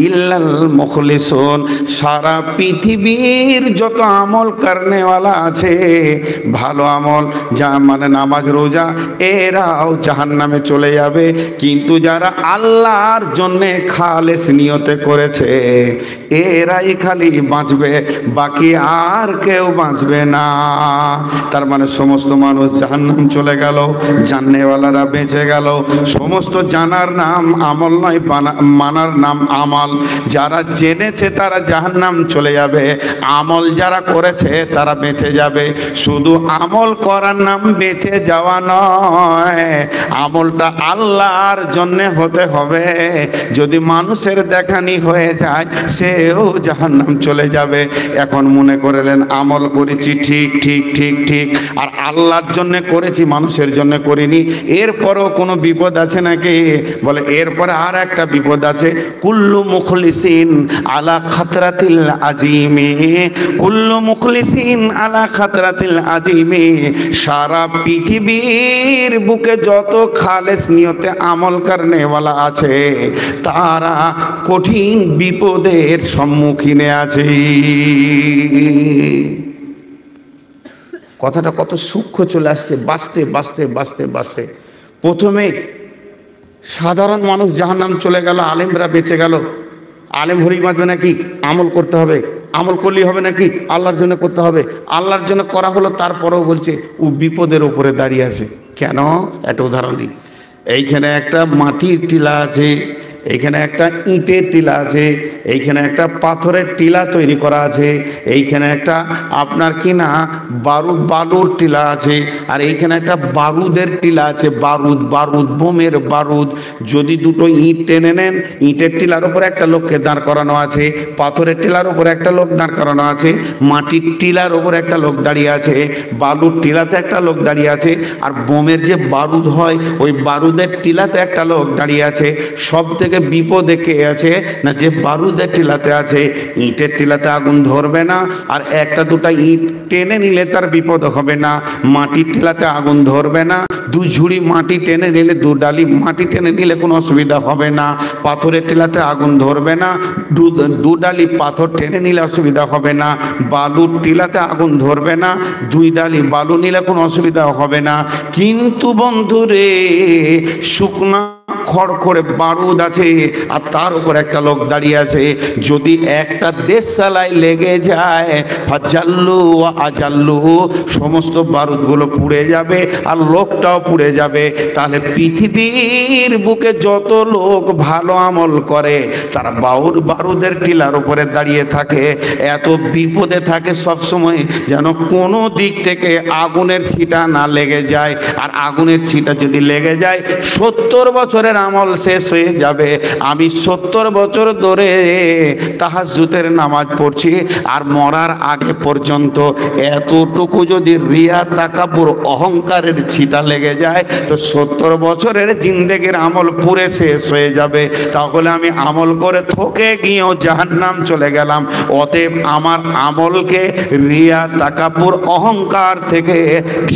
ইল্লাল মুখলিসুন, সারা পৃথিবীর যত আমল করনেওয়ালা আছে, ভালো আমল যা মানে নামাজ রোজা, এরাও জাহান্নামে চলে যাবে, কিন্তু যারা আল্লাহর জন্যে খালেস নিয়তে করেছে এরাই খালি বাঁচবে, বাকি আর কেউ বাঁচবে না। তার মানে সমস্ত মানুষ জাহান্নাম চলে গেল, জাননেওয়ালারা বেঁচে গেল। সমস্ত জানার নাম আমল নয়, মানার নাম আমাল। যারা জেনেছে তারা জাহান্নাম চলে যাবে, আমল যারা করেছে তারা বেঁচে যাবে। শুধু আমল করার নাম বেঁচে যাওয়া নয়, আমলটা আল্লাহর জন্য হতে হবে। যদি মানুষের দেখানি হয়ে যায় সেও জাহান্নাম চলে যাবে। এখন মনে করলেন আমল করেছি ঠিক ঠিক ঠিক ঠিক, আর আল্লাহর জন্য করেছি, মানুষের জন্য করিনি, এরপরও কোনো বিপদ আছে নাকি? বলে এরপরে আর একটা বিপদ আছে। কুল্লু মুখলিসিন আলা খাতরাতিল আযীমি, কুল্লু মুখলিসিন আলা খাতরাতিল আযীমি, সারা পৃথিবীর বুকে যত খালেস নিয়তে আমল করনেওয়ালা আছে তারা কঠিন বিপদের সম্মুখীনে আছে। কথাটা কত সূক্ষ্ম চলে আসছে, বাঁচতে বাঁচতে বাঁচতে বাঁচতে। প্রথমে সাধারণ মানুষ জাহান্নাম চলে গেল, আলেমরা বেঁচে গেল। আলেম হলেই বাঁচবে নাকি? আমল করতে হবে। আমল করলেই হবে নাকি? আল্লাহর জন্য করতে হবে। আল্লাহর জন্য করা হলো, তারপরেও বলছে ও বিপদের ওপরে দাঁড়িয়ে আছে। কেন? একটা উদাহরণ দিই। এইখানে একটা মাটির টিলা আছে, এইখানে একটা ইটের টিলা আছে, এইখানে একটা পাথরের টিলা তৈরি করা আছে, এইখানে একটা আপনার কিনা বালুর টিলা আছে, আর এইখানে একটা বারুদের টিলা আছে। বারুদ বোমের বারুদ। যদি দুটো ইট টেনে নেন, ইটের টিলার উপরে একটা লোককে দাঁড় করানো আছে, পাথরের টিলার উপরে একটা লোক দাঁড় করানো আছে, মাটির টিলার উপরে একটা লোক দাঁড়িয়ে আছে, বালুর টিলাতে একটা লোক দাঁড়িয়ে আছে, আর বোমের যে বারুদ হয় ওই বারুদের টিলাতে একটা লোক দাঁড়িয়ে আছে। সব থেকে বিপদে কে আছে? না যে বারুদের টিলাতে আছে। ইটের টিলাতে আগুন ধরবে না, আর একটা দুটা ইট টেনে নিলে তার বিপদ হবে না। মাটির টিলাতে আগুন ধরবে না, দু ঝুড়ি মাটি টেনে নিলে, দু ডালি মাটি টেনে নিলে কোনো অসুবিধা হবে না। পাথরের টিলাতে আগুন ধরবে না, দু ডালি পাথর টেনে নিলে অসুবিধা হবে না। বালুর টিলাতে আগুন ধরবে না, দুই ডালি বালু নিলে কোনো অসুবিধা হবে না। কিন্তু বন্ধুরে, শুকনা খড় করে বারুদ আছে আর তার উপর একটা লোক দাঁড়িয়ে আছে, যদি একটা দেশ সালাই লেগে যায় ফাজাল্লু আজাল্লু, সমস্ত বারুদগুলো পুড়ে যাবে আর লোকটাও পুড়ে যাবে। তাহলে পৃথিবীর বুকে যত লোক ভালো আমল করে তারা বারুদের টিলার উপরে দাঁড়িয়ে থাকে, এত বিপদে থাকে সব সময় যেন কোনো দিক থেকে আগুনের ছিটা না লেগে যায়। আর আগুনের ছিটা যদি লেগে যায় 70 বছরের আমল শেষ হয়ে যাবে। আমি 70 বছর ধরে তাহাজ্জুদের নামাজ পড়ছি আর মরার আগে পর্যন্ত এতটুকু যদি রিয়া তাকাব্বুর অহংকারের ছিটা লেগে যায় তো 70 বছরের জিন্দেগির আমল পুরে শেষ হয়ে যাবে। তাহলে আমি আমল করে থকে গিয়েও জাহান্নাম চলে গেলাম। অতএব আমার আমলকে রিয়া তাকাব্বুর অহংকার থেকে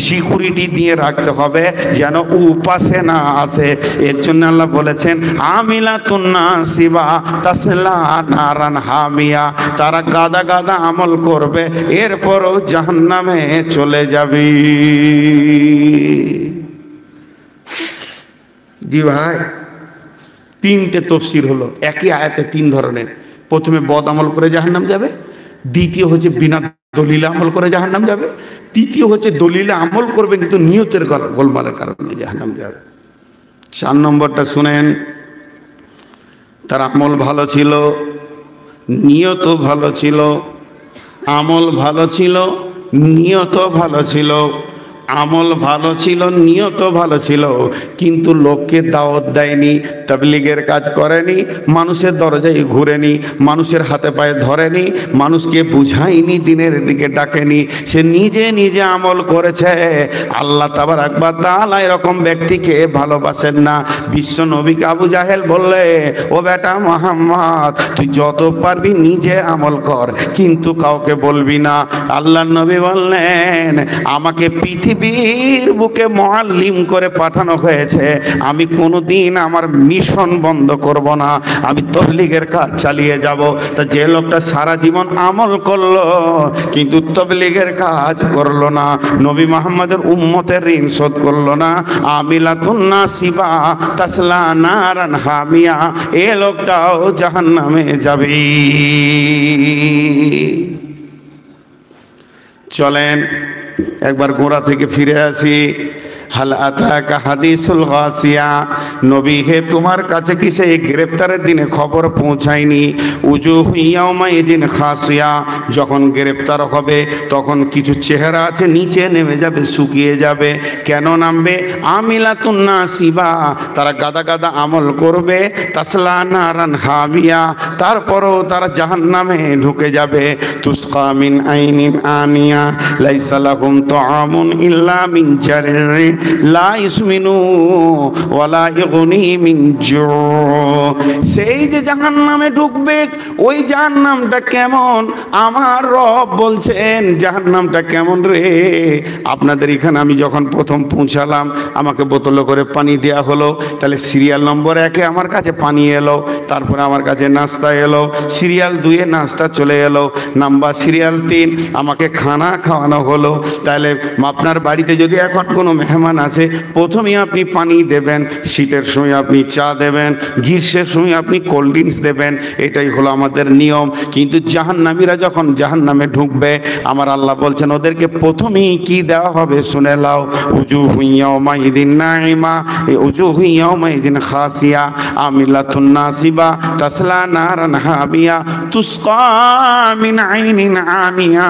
সিকিউরিটি দিয়ে রাখতে হবে যেন উপাসে না আসে। এর জন্য আল্লাহ বলেছেন আমিলাতুন নাসিবা তাসলা নারান হামিয়া, তারা গাদা গাদা আমল করবে এরপরও জাহান্নামে চলে যাবে। জি ভাই, তিনটে তফসির হলো একই আয়াতে, তিন ধরনের। প্রথমে বদ আমল করে জাহান্নাম যাবে, দ্বিতীয় হচ্ছে বিনা দলিলে আমল করে জাহান্নাম যাবে, তৃতীয় হচ্ছে দলিলে আমল করবে কিন্তু নিয়তের গোলমালের কারণে জাহান্নাম যাবে। 4 নম্বরটা শুনেন, তার আমল ভালো ছিল, নিয়ত ভালো ছিল, আমল ভালো ছিল, নিয়ত ভালো ছিল, আমল ভালো ছিল, নিয়ত ভালো ছিল, কিন্তু লোককে দাওয়াত দেয়নি, তাবলীগের কাজ করেনি, মানুষের দরজায় ঘুরেনি, মানুষের হাতে পায়ে ধরেনি, মানুষকে বুঝায়নি, দিনের দিকে ডাকেনি, সে নিজে নিজে আমল করেছে। আল্লাহ তাবারাক ওয়া তাআলা এরকম ব্যক্তিকে ভালোবাসেন না। বিশ্ব নবীকে আবু জাহেল বললে, ও বেটা মুহাম্মদ, তুই যত পারবি নিজে আমল কর কিন্তু কাউকে বলবি না। আল্লাহর নবী বললেন, আমাকে পৃথিবীর বুকে মুআল্লিম করে পাঠানো হয়েছে, আমি কোনোদিন আমার মিশন বন্ধ করব না, আমি তাবলীগের কাজ চালিয়ে যাব। তা যে লোকটা সারা জীবন আমল করলো কিন্তু তাবলীগের কাজ করলো না, নবী মুহাম্মদের উম্মতের ঋণ শোধ করলো না, আমিলাতুন নাসিবা তাসলা নারান হামিয়া, এ লোকটাও জাহান্নামে যাবে। চলেন একবার গোড়া থেকে ফিরে আসি। হাল আতাকা হাদিসুল গাসিয়া, নবী হে তোমার কাছে কি সেই গ্রেফতারের দিনে খবর পৌঁছায়নি? উজুহু ইয়াউমাইদিন খাসিয়া, যখন গ্রেফতার হবে তখন কিছু চেহারা আছে নিচে নেমে যাবে, শুকিয়ে যাবে। কেন নামবে? আমিলাতুন নাসিবা, তারা গাদা গাদা আমল করবে, তাসলা নারান হামিয়া, তারপরও তারা জাহান্নামে ঢুকে যাবে। তুসকা মিন আইনিন আনিয়া লাইসা লাহুম তুআমুন ইল্লা মিন জাররি লা ইসমিনু ওয়ালা ইগনি মিন জু। সেই যে জাহান্নামে ঢুকবে, ওই জাহান্নামটা কেমন আমার রব বলছেন, জাহান্নামটা কেমন রে? আপনাদের এখানে আমি যখন প্রথম পৌঁছালাম আমাকে বোতলে করে পানি দেওয়া হলো, তাহলে সিরিয়াল নম্বর 1-এ আমার কাছে পানি এলো, তারপরে আমার কাছে নাস্তা এলো, সিরিয়াল 2-এ নাস্তা চলে এলো, নাম্বার সিরিয়াল 3 আমাকে খানা খাওয়ানো হলো। তাহলে আপনার বাড়িতে যদি এখন কোনো মেহমান আছে, প্রথমেই আপনি পানি দেবেন, শীতের সময় আপনি চা দেবেন, গ্রীষ্মের সময় আপনি কোল্ড ড্রিঙ্কস দেবেন, এটাই হলো আমাদের নিয়ম। কিন্তু জাহান্নামীরা যখন জাহান্নামে ঢুকবে, আমার আল্লাহ বলছেন ওদেরকে প্রথমেই কি দেওয়া হবে শুনে লাও। উজুহু ইয়াউমাইদিন নাইমা উজুহু ইয়াউমাইদিন খাসিয়া আমিলাতুন নাসিবা তাসলা নারান হামিয়া তুসকা মিন আইনিন আনিয়া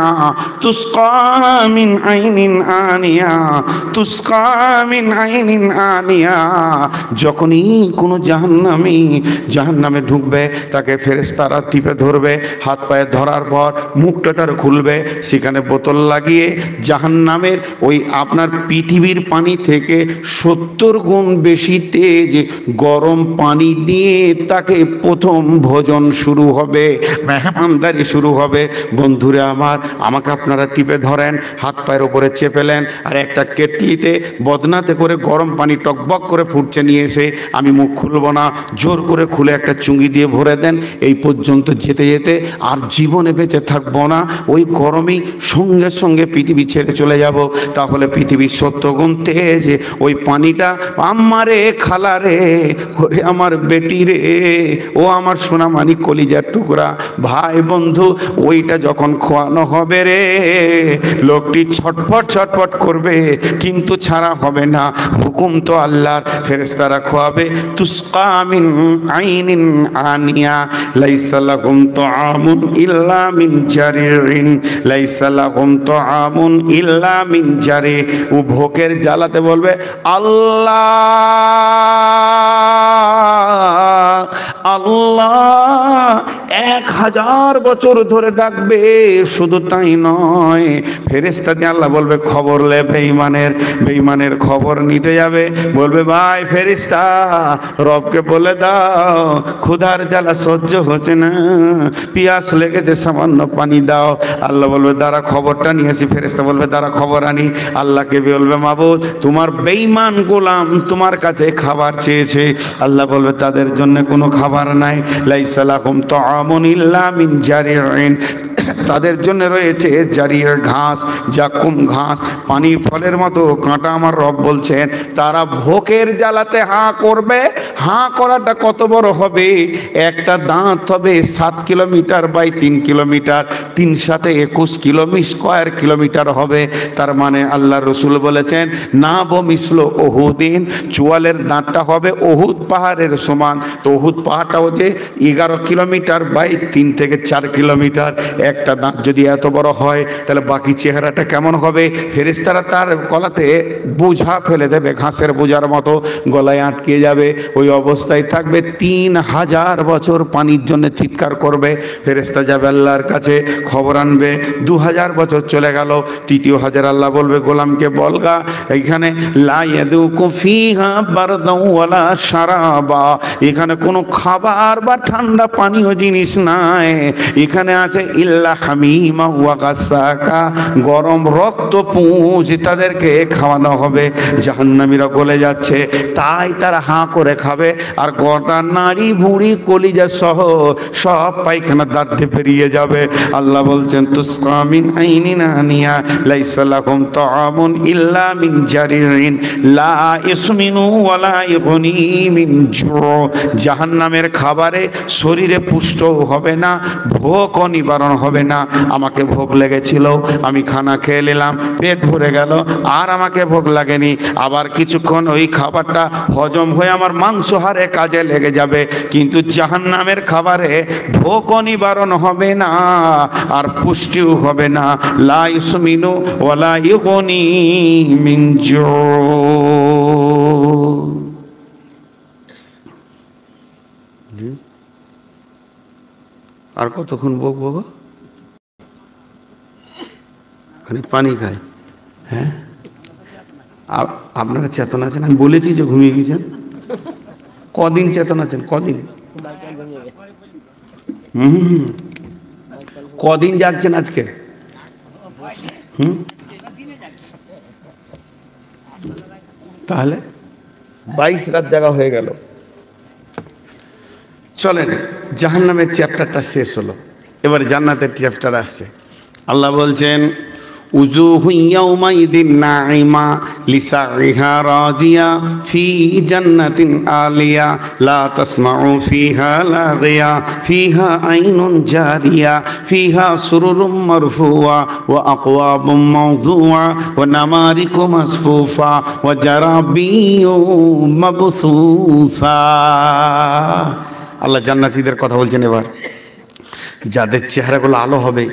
তুসকা মিন আইনিন আনিয়া তুসকা মিন আইনিন আনিয়া। যখনই কোনো জাহান্নামে ঢুকবে তাকে ফেরেশতারা টিপে ধরবে, হাত পায়ে ধরার পর মুখটার খুলবে, সেখানে বোতল লাগিয়ে জাহান্নামের ওই আপনার পৃথিবীর পানি থেকে 70 গুণ বেশি তেজ গরম পানি দিয়ে তাকে প্রথম ভোজন শুরু হবে, মেহমানদারি শুরু হবে। বন্ধুরা আমার, আমাকে আপনারা টিপে ধরেন, হাত পায়ের উপরে চেপেলেন, আর একটা কেটলিতে বদনাতে করে গরম পানি টকবক করে ফুটছে নিয়ে এসে আমি মুখ খুলব না, জোর করে খুলে একটা চুঙ্গি দিয়ে ভরে দেন, এই পর্যন্ত যেতে যেতে আর জীবনে বেঁচে থাকবো না, ওই গরমেই সঙ্গে সঙ্গে পৃথিবী ছেড়ে চলে যাব। তাহলে পৃথিবীর 70 গুণ তেজে ওই পানিটা আমারে খালারে, ওরে আমার বেটি রে, ও আমার সোনামানি কলিজার টুকরা ভাই বন্ধু, ওইটা যখন খোয়ানো হবে রে, লোকটি ছটফট ছটফট করবে কিন্তু ছাড়া হবে না। হুকুম তো আল্লাহর, ফেরেশতারা খোয়াবে। তুসকা মিন আইনিন আনিয়া লাইসা লাহুম তুআমুন ইল্লা মিন জারিরিন লাইসা লাহুম তুআমুন ইল্লা মিন জারি। ও ভোকের জ্বালাতে বলবে আল্লাহ আল্লাহ, 1000 বছর ধরে ডাকবে। শুধু তাই নয়, ফেরেশতা দিয়ে আল্লাহ বলবে খবর লে বেঈমানের, বেঈমানের খবর নিতে যাবে, বলবে ভাই ফেরেশতা রবকে বলে দাও ক্ষুধার জ্বালা সহ্য হচ্ছে না, পিয়াস লেগেছে, সামান্য পানি দাও। আল্লাহ বলবে দাঁড়া খবরটা নিয়ে আসি। ফেরেশতা বলবে দাঁড়া খবর আনি। আল্লাহকে বলবে মাবুদ তোমার বেঈমান গোলাম তোমার কাছে খাবার চেয়েছে। আল্লাহ বলবে তাদের জন্য কোনো খাবার নাই। লাইসা লাহুম তুআমুন ইল্লা মিন জারিইন, তাদের জন্য রয়েছে জারির ঘাস, জাকুম ঘাস, পানির ফলের মতো কাঁটা। আমার রব বলছেন তারা ভোকের জ্বালাতে হাঁ করবে। হাঁ করাটা কত বড় হবে, একটা দাঁত হবে 7 কিলোমিটার বাই 3 কিলোমিটার, 3 সাথে 21 স্কয়ার কিলোমিটার হবে। তার মানে আল্লাহ রসুল বলেছেন না বো মিসলো ওহুদিন, চুয়ালের দাঁতটা হবে ওহুদ পাহাড়ের সমান। তো ওহুদ পাহাড়টা হচ্ছে 11 কিলোমিটার বাই 3 থেকে 4 কিলোমিটার। একটা দাঁত যদি এত বড় হয় তাহলে বাকি চেহারাটা কেমন হবে? ফেরেশতারা তার গলাতে বোঝা ফেলে দেবে, ঘাসের বোঝার মতো গলায় আটকে যাবে, ওই অবস্থায় থাকবে। 3000 বছর পানির জন্য চিৎকার করবে। ফেরেশতা যাবে আল্লাহর কাছে, খবর আনবে। 2000 বছর চলে গেল, তৃতীয় হাজার আল্লাহ বলবে গোলামকে বলগা এইখানে লা ইয়াদুকু ফিহা বারদাউ ওয়ালা শারাবা, এখানে কোনো খাবার বা ঠান্ডা পানীয় জিনিস নাই, এখানে আছে ইল্লা হামিমা ওয়া গাসাকা, গরম রক্ত পুঁজ তাদেরকে খাওয়ানো হবে। জাহান্নামীরা গলে যাচ্ছে তাই তারা হাঁ করে খাবে, আর গোটা নারী ভুঁড়ি কলিজা সহ সব পায়খানা দাঁড়তে পেরিয়ে যাবে। আল্লাহ বলছেন তুসকা মিন আইনিন আনিয়া লাইসা লাহুম তুআমুন ইল্লা মিন জারিরিন লা ইসমিনু ওয়ালা ইগনি মিন জু। জাহান্নামের খাবারে শরীরে পুষ্ট হবে না, ভোকও নিবারণ হবে না। আমাকে ভোক লেগেছিল, আমি খানা খেয়ে নিলাম, পেট ভরে গেল, আর আমাকে ভোক লাগেনি। আবার কিছুক্ষণ ওই খাবারটা হজম হয়ে আমার মাংসহারে কাজে লেগে যাবে, কিন্তু জাহান্নামের খাবারে ভোকও নিবারণ হবে না আর পুষ্টিও হবে না। লা ইসমিনু ওয়ালা ইগনি মিন জু। আর কতক্ষণ বকবো? খানিক পানি খায়। হ্যাঁ, আপনারা চেতন আছেন? আমি বলেছি যে ঘুমিয়ে গেছেন। কদিন চেতন আছেন? কদিন? কদিন জাগছেন আজকে? তাহলে 22 রাত জাগা হয়ে গেল। চলেন, জাহান্নামের চ্যাপ্টারটা শেষ হলো, এবার জান্নাতের চ্যাপ্টার আসছে। আল্লাহ বলছেন উজুহু ইয়াউমাইদিন নাঈমা লিসাইহা রাজিয়া ফি জান্নাতিন আলিয়া লা তাসমাউ ফিহা লাগিয়া ফিহা আইনুন জারিয়া ফিহা সুরুরুম মারফুয়া ওয়া আকওয়াবুম মাওযুআ ওয়া নামারিকু মাসফুফা ওয়া জারাবিয়্যু মাবসুসা। আল্লাহ জান্নাতীদের কথা বলছেন এবার, যাদের চেহারাগুলো আলো হবে,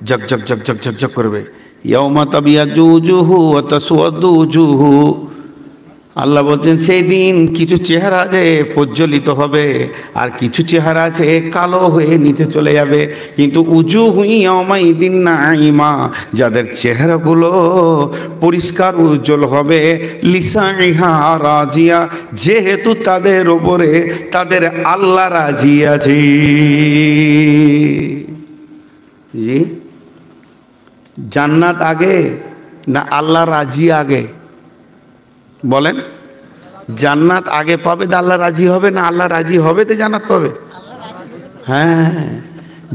ঝকঝক ঝকঝক ঝকঝক করবে। ইয়াউমা তাবিয়াজ্জু উজুহু ওয়া তাসওয়াদ্দু উজুহু। আল্লাহ বলছেন সেই দিন কিছু চেহারা আছে প্রজ্বলিত হবে, আর কিছু চেহারা আছে কালো হয়ে নিচে চলে যাবে। কিন্তু উজুহু ইয়াউমাইদিন নাঈমা, যাদের চেহারাগুলো পরিষ্কার উজ্জ্বল হবে, লিসাইহা রাজিয়া, যেহেতু তাদের ওপরে তাদের আল্লাহ রাজি আছে। জি, জান্নাত আগে না আল্লাহ রাজি আগে? বলেন, জান্নাত আগে পাবে তো আল্লাহ রাজি হবে না? আল্লাহ রাজি হবে তো জান্নাত পাবে। হ্যাঁ,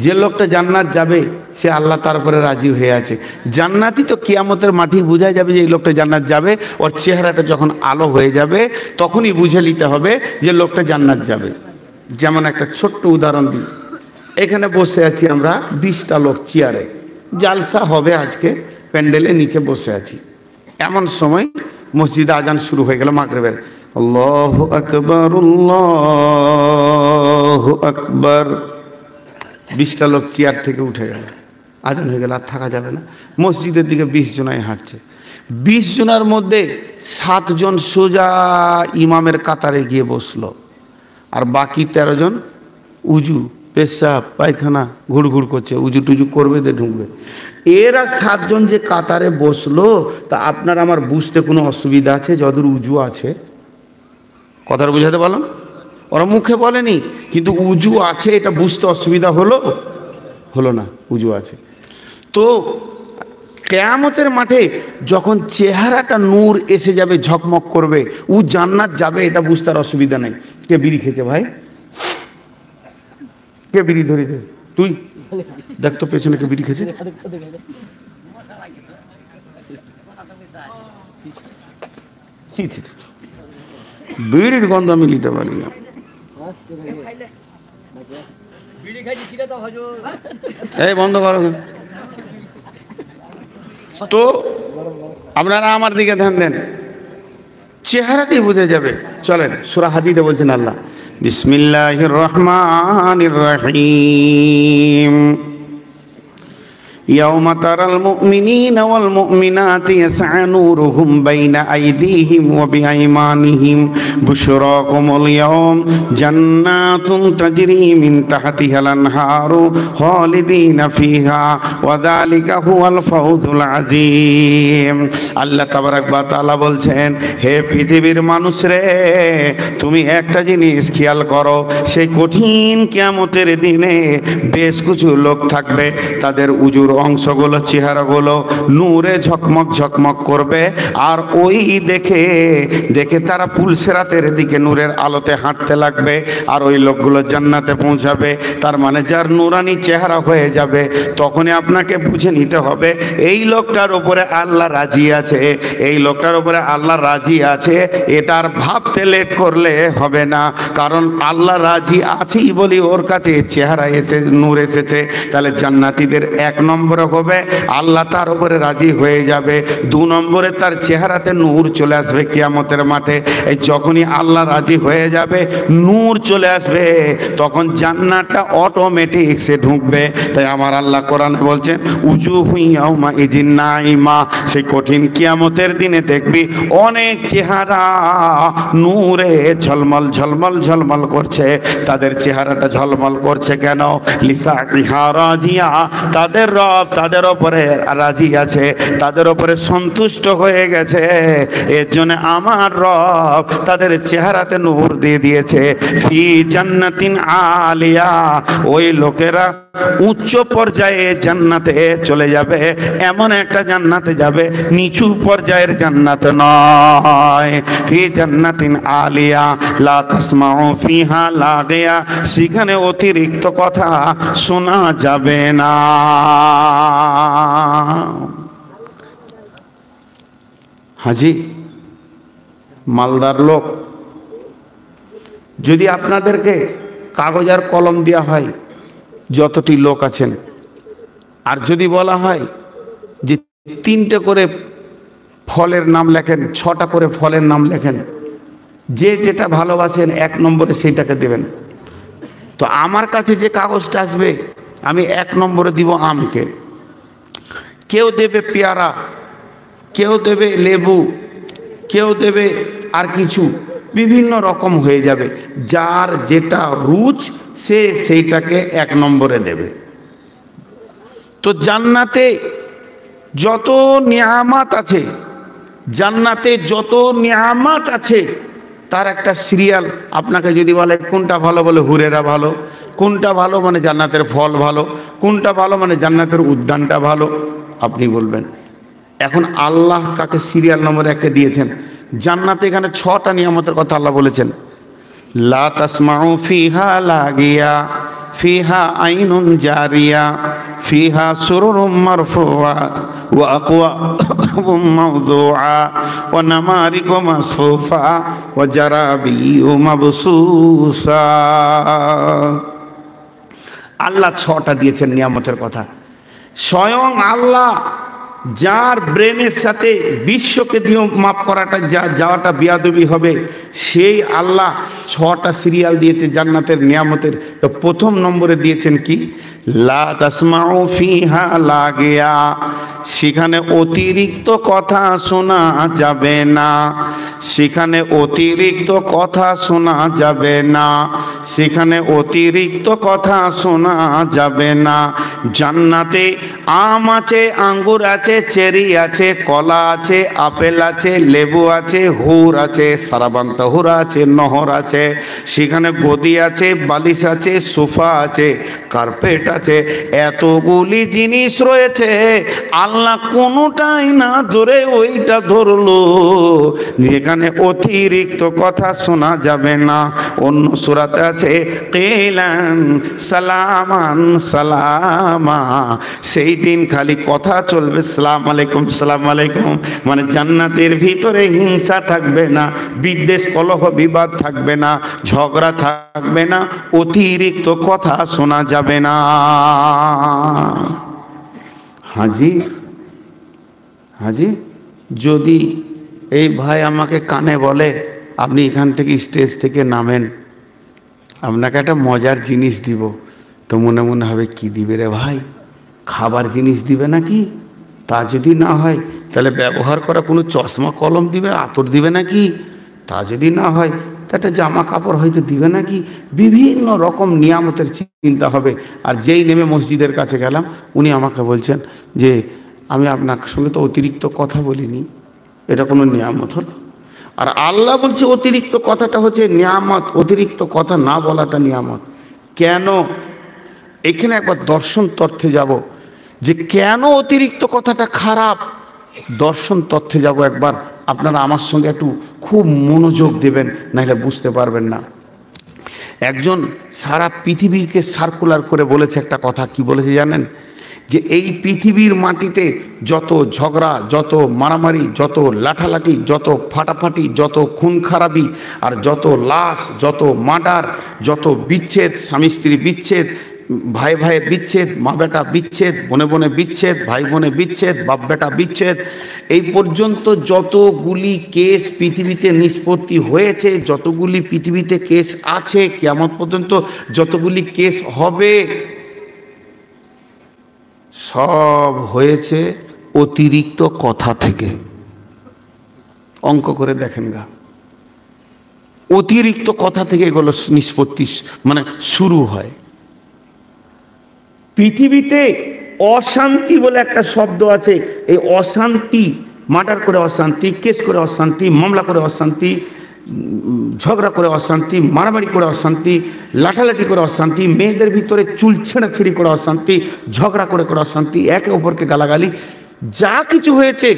যে লোকটা জান্নাত যাবে সে আল্লাহ তার উপরে রাজি হয়ে আছে। জান্নাতই তো কিয়ামতের মাঠেই বোঝা যাবে যে এই লোকটা জান্নাত যাবে। ওর চেহারাটা যখন আলো হয়ে যাবে তখনই বুঝে নিতে হবে যে লোকটা জান্নাত যাবে। যেমন একটা ছোট্ট উদাহরণ দিই, এখানে বসে আছি আমরা 20টা লোক চেয়ারে, জালসা হবে আজকে, প্যান্ডেলের নিচে বসে আছি। এমন সময় মসজিদে আজান শুরু হয়ে গেল মাগরিবের, আল্লাহু আকবার আল্লাহু আকবার। 20টা লোক চেয়ার থেকে উঠে গেল, আজান হয়ে গেল, আর থাকা যাবে না। মসজিদের দিকে 20 জনাই হাঁটছে। 20 জনের মধ্যে 7 জন সোজা ইমামের কাতারে গিয়ে বসলো, আর বাকি 13 জন উজু পেশাব পায়খানা ঘুরঘুর করছে, উজু টুজু করবে দিয়ে ঢুকবে। এরা 7 জন যে কাতারে বসলো, তা আপনার আমার বুঝতে কোনো অসুবিধা আছে? যদূর উজু আছে, কথাটা বুঝাতে পারলাম? ওরা মুখে বলেনি, কিন্তু উজু আছে এটা বুঝতে অসুবিধা হলো না, উজু আছে। তো কিয়ামতের মাঠে যখন চেহারাটা নূর এসে যাবে, ঝকমক করবে, ও জান্নাত যাবে, এটা বুঝতে আর অসুবিধা নাই। কে বিড়ি খেয়েছে ভাই? কে বিড়ি ধরেছে? তুই দেখ তো পেছনে কে বিড়ি খেয়েছে। বিড়ির গন্ধ আমি নিতে পারি না। এই বন্ধ করো। তো আপনারা আমার দিকে ধ্যান দেন, চেহারাতেই বুঝে যাবে। চলেন, সূরা হাদীদে বলছেন আল্লাহ, বিসমিল্লাহির রহমানির রহিম, يوم ترى المؤمنين والمؤمنات يسعى نورهم بين أيديهم وبأيمانهم بشراكم اليوم جنات تجري من تحتها الأنهار خالدين فيها وذلك هو الفوز العظيم। আল্লাহ তাবারাক ওয়া তাআলা বলছেন, হে পৃথিবীর মানুষ রে, তুমি একটা জিনিস খেয়াল করো, সেই কঠিন কিয়ামতের দিনে বেশ কিছু লোক থাকবে, তাদের উজুর অংশগুলো, চেহারাগুলো নূরে ঝকমক ঝকমক করবে, আর ওই দেখে দেখে তারা পুলসিরাতের দিকে নূরের আলোতে হাঁটতে লাগবে, আর ওই লোকগুলো জান্নাতে পৌঁছাবে। তার মানে যার নূরানি চেহারা হয়ে যাবে, তখনই আপনাকে বুঝে নিতে হবে এই লোকটার উপরে আল্লাহ রাজি আছে। এই লোকটার উপরে আল্লাহ রাজি আছে, এটার ভাবতে লেট করলে হবে না, কারণ আল্লাহ রাজি আছেই বলি ওর কাছে চেহারা এসে নূর এসেছে। তাহলে জান্নাতীদের 1 নম্বরে হবে আল্লাহ তার উপরে রাজি হয়ে যাবে, 2 নম্বরে তার চেহারাতে নূর চলে আসবে কিয়ামতের মাঠে। এই যখনই আল্লাহ রাজি হয়ে যাবে, নূর চলে আসবে, তখন জান্নাতটা অটোমেটিক সে ঢুকবে। তাই আমার আল্লাহ কোরআনে বলছেন, উজুহু ইয়াউমা ইযিন নাইমা, সেই কঠিন কিয়ামতের দিনে দেখবি অনেক চেহারা নূরে ঝলমল ঝলমল ঝলমল করছে। তাদের চেহারাটা ঝলমল করছে কেন? লিসাইহা রাজিয়া, তাদের রব তাদের ওপরে রাজি আছে, তাদের ওপরে সন্তুষ্ট হয়ে গেছে। এর জন্য আমার রব তাদের চেহারাতে নূর দিয়ে দিয়েছে। ফি জান্নাতিন আলিয়া, ওই লোকেরা উচ্চ পর্যায়ে জান্নাতে চলে যাবে, এমন একটা জান্নাতে যাবে, নিচু পর্যায়ের জান্নাত নয়। ফি জান্নাতিন আলিয়া লা তাসমাউ ফিহা লাগিয়া, সেখানে অতিরিক্ত কথা শোনা যাবে না। হাজি মালদার লোক, যদি আপনাদেরকে কাগজ আর কলম দেওয়া হয় যতটি লোক আছেন, আর যদি বলা হয় যে 3টে করে ফলের নাম লেখেন, 6টা করে ফলের নাম লেখেন, যে যেটা ভালোবাসেন 1 নম্বরে সেইটাকে দেবেন, তো আমার কাছে যে কাগজটা আসবে আমি 1 নম্বরে দিব আমকে, কেউ দেবে পেয়ারা, কেউ দেবে লেবু, কেউ দেবে আর কিছু, বিভিন্ন রকম হয়ে যাবে। যার যেটা রুচ সে সেইটাকে 1 নম্বরে দেবে। তো জান্নাতে যত নিয়ামত আছে, জান্নাতে যত নিয়ামত আছে, তার একটা সিরিয়াল আপনাকে যদি বলে কোনটা ভালো, বলে হুরেরা ভালো, কোনটা ভালো মানে জান্নাতের ফল ভালো, কোনটা ভালো মানে জান্নাতের উদ্যানটা ভালো, আপনি বলবেন। এখন আল্লাহ কাকে সিরিয়াল নম্বর 1 দিয়েছেন? জান্নাতে এখানে 6টা নিয়ামতের কথা আল্লাহ বলেছেন। লা তাসমাউ ফিহা লাগিয়া, ফিহা আইনুন জারিয়া, ফিহা সুরুরুম মারফুআ ওয়া আকওয়াবুম মাওদুআ ওয়া নামারিকু মাসফুফা ওয়া জারাবিয়্যু মাবসুসা। আল্লাহ 6টা দিয়েছেন নিয়ামতের কথা। স্বয়ং আল্লাহ, যার ব্রেনের সাথে বিশ্বকে দিয়ে মাপ করাটা যাওয়াটা বিয়াদবি হবে, সেই আল্লাহ 6টা সিরিয়াল দিয়েছে জান্নাতের নিয়ামতের। তো প্রথম নম্বরে দিয়েছেন কি? লা তাসমাউ ফিহা লাগিয়া, সেখানে অতিরিক্ত কথা শোনা যাবে না, সেখানে অতিরিক্ত কথা শোনা যাবে না, সেখানে অতিরিক্ত কথা শোনা যাবে না। জান্নাতে আম আছে, আঙ্গুর আছে, চেরি আছে, কলা আছে, আপেল আছে, লেবু আছে, হুর আছে, সারাবান তাহুরা আছে, নহর আছে, সেখানে গদি আছে, বালিশ আছে, সোফা আছে, কার্পেট আছে, এতগুলি জিনিস রয়েছে। আল্লাহ কোনোটাই না ধরে ওইটা ধরলো যেখানে অতিরিক্ত কথা শোনা যাবে না। অন্য সূরাতে আছে কিলান সালামান সালামা, সেই দিন খালি কথা চলবে, সালাম আলাইকুম সালাম আলাইকুম। মানে জান্নাতের ভিতরে হিংসা থাকবে না, বিদ্বেষ কলহ বিবাদ থাকবে না, ঝগড়া থাকবে না, অতিরিক্ত কথা শোনা যাবে না। হাজি হাজি, যদি এই ভাই আমাকে কানে বলে আপনি এখান থেকে স্টেজ থেকে নামেন, আপনাকে একটা মজার জিনিস দিব, তো মনে মনে হবে কি দিবে রে ভাই, খাবার জিনিস দিবে নাকি? তা যদি না হয় তাহলে ব্যবহার করা কোনো চশমা কলম দিবে, আতর দিবে নাকি? তা যদি না হয় তা একটা জামা কাপড় হয়তো দিবে নাকি? বিভিন্ন রকম নিয়ামতের চিন্তা হবে। আর যেই নেমে মসজিদের কাছে গেলাম, উনি আমাকে বলছেন যে আমি আপনার সঙ্গে তো অতিরিক্ত কথা বলিনি, এটা কোনো নিয়ামত হলো? আর আল্লাহ বলছে অতিরিক্ত কথাটা হচ্ছে নিয়ামত, অতিরিক্ত কথা না বলাটা নিয়ামত। কেন? এখানে একবার দর্শন তথ্যে যাব যে কেন অতিরিক্ত কথাটা খারাপ। দর্শন তথ্যে যাব একবার, আপনারা আমার সঙ্গে একটু খুব মনোযোগ দেবেন, নাহলে বুঝতে পারবেন না। একজন সারা পৃথিবীকে সার্কুলার করে বলেছে একটা কথা। কি বলেছে জানেন? যে এই পৃথিবীর মাটিতে যত ঝগড়া, যত মারামারি, যত লাঠালাঠি, যত ফাটাফাটি, যত খুন খারাপি, আর যত লাশ, যত মার্ডার, যত বিচ্ছেদ, স্বামী স্ত্রী বিচ্ছেদ, ভাই ভাইয়ের বিচ্ছেদ, মা বেটা বিচ্ছেদ, বোনে বোনে বিচ্ছেদ, ভাই বোনে বিচ্ছেদ, বাপ বেটা বিচ্ছেদ, এই পর্যন্ত যতগুলি কেস পৃথিবীতে নিষ্পত্তি হয়েছে, যতগুলি পৃথিবীতে কেস আছে, কিয়ামত পর্যন্ত যতগুলি কেস হবে, সব হয়েছে অতিরিক্ত কথা থেকে। অঙ্ক করে দেখেন গা, অতিরিক্ত কথা থেকে এগুলো নিষ্পত্তি মানে শুরু হয়। পৃথিবীতে অশান্তি বলে একটা শব্দ আছে। এই অশান্তি, মার্ডার করে অশান্তি, কেস করে অশান্তি, মামলা করে অশান্তি, ঝগড়া করে অশান্তি, মারামারি করে অশান্তি, লাঠালাঠি করে অশান্তি, মেয়েদের ভিতরে চুল ছেঁড়াছিঁড়ি করে অশান্তি, ঝগড়া করে করে অশান্তি, একে অপরকে গালাগালি, যা কিছু হয়েছে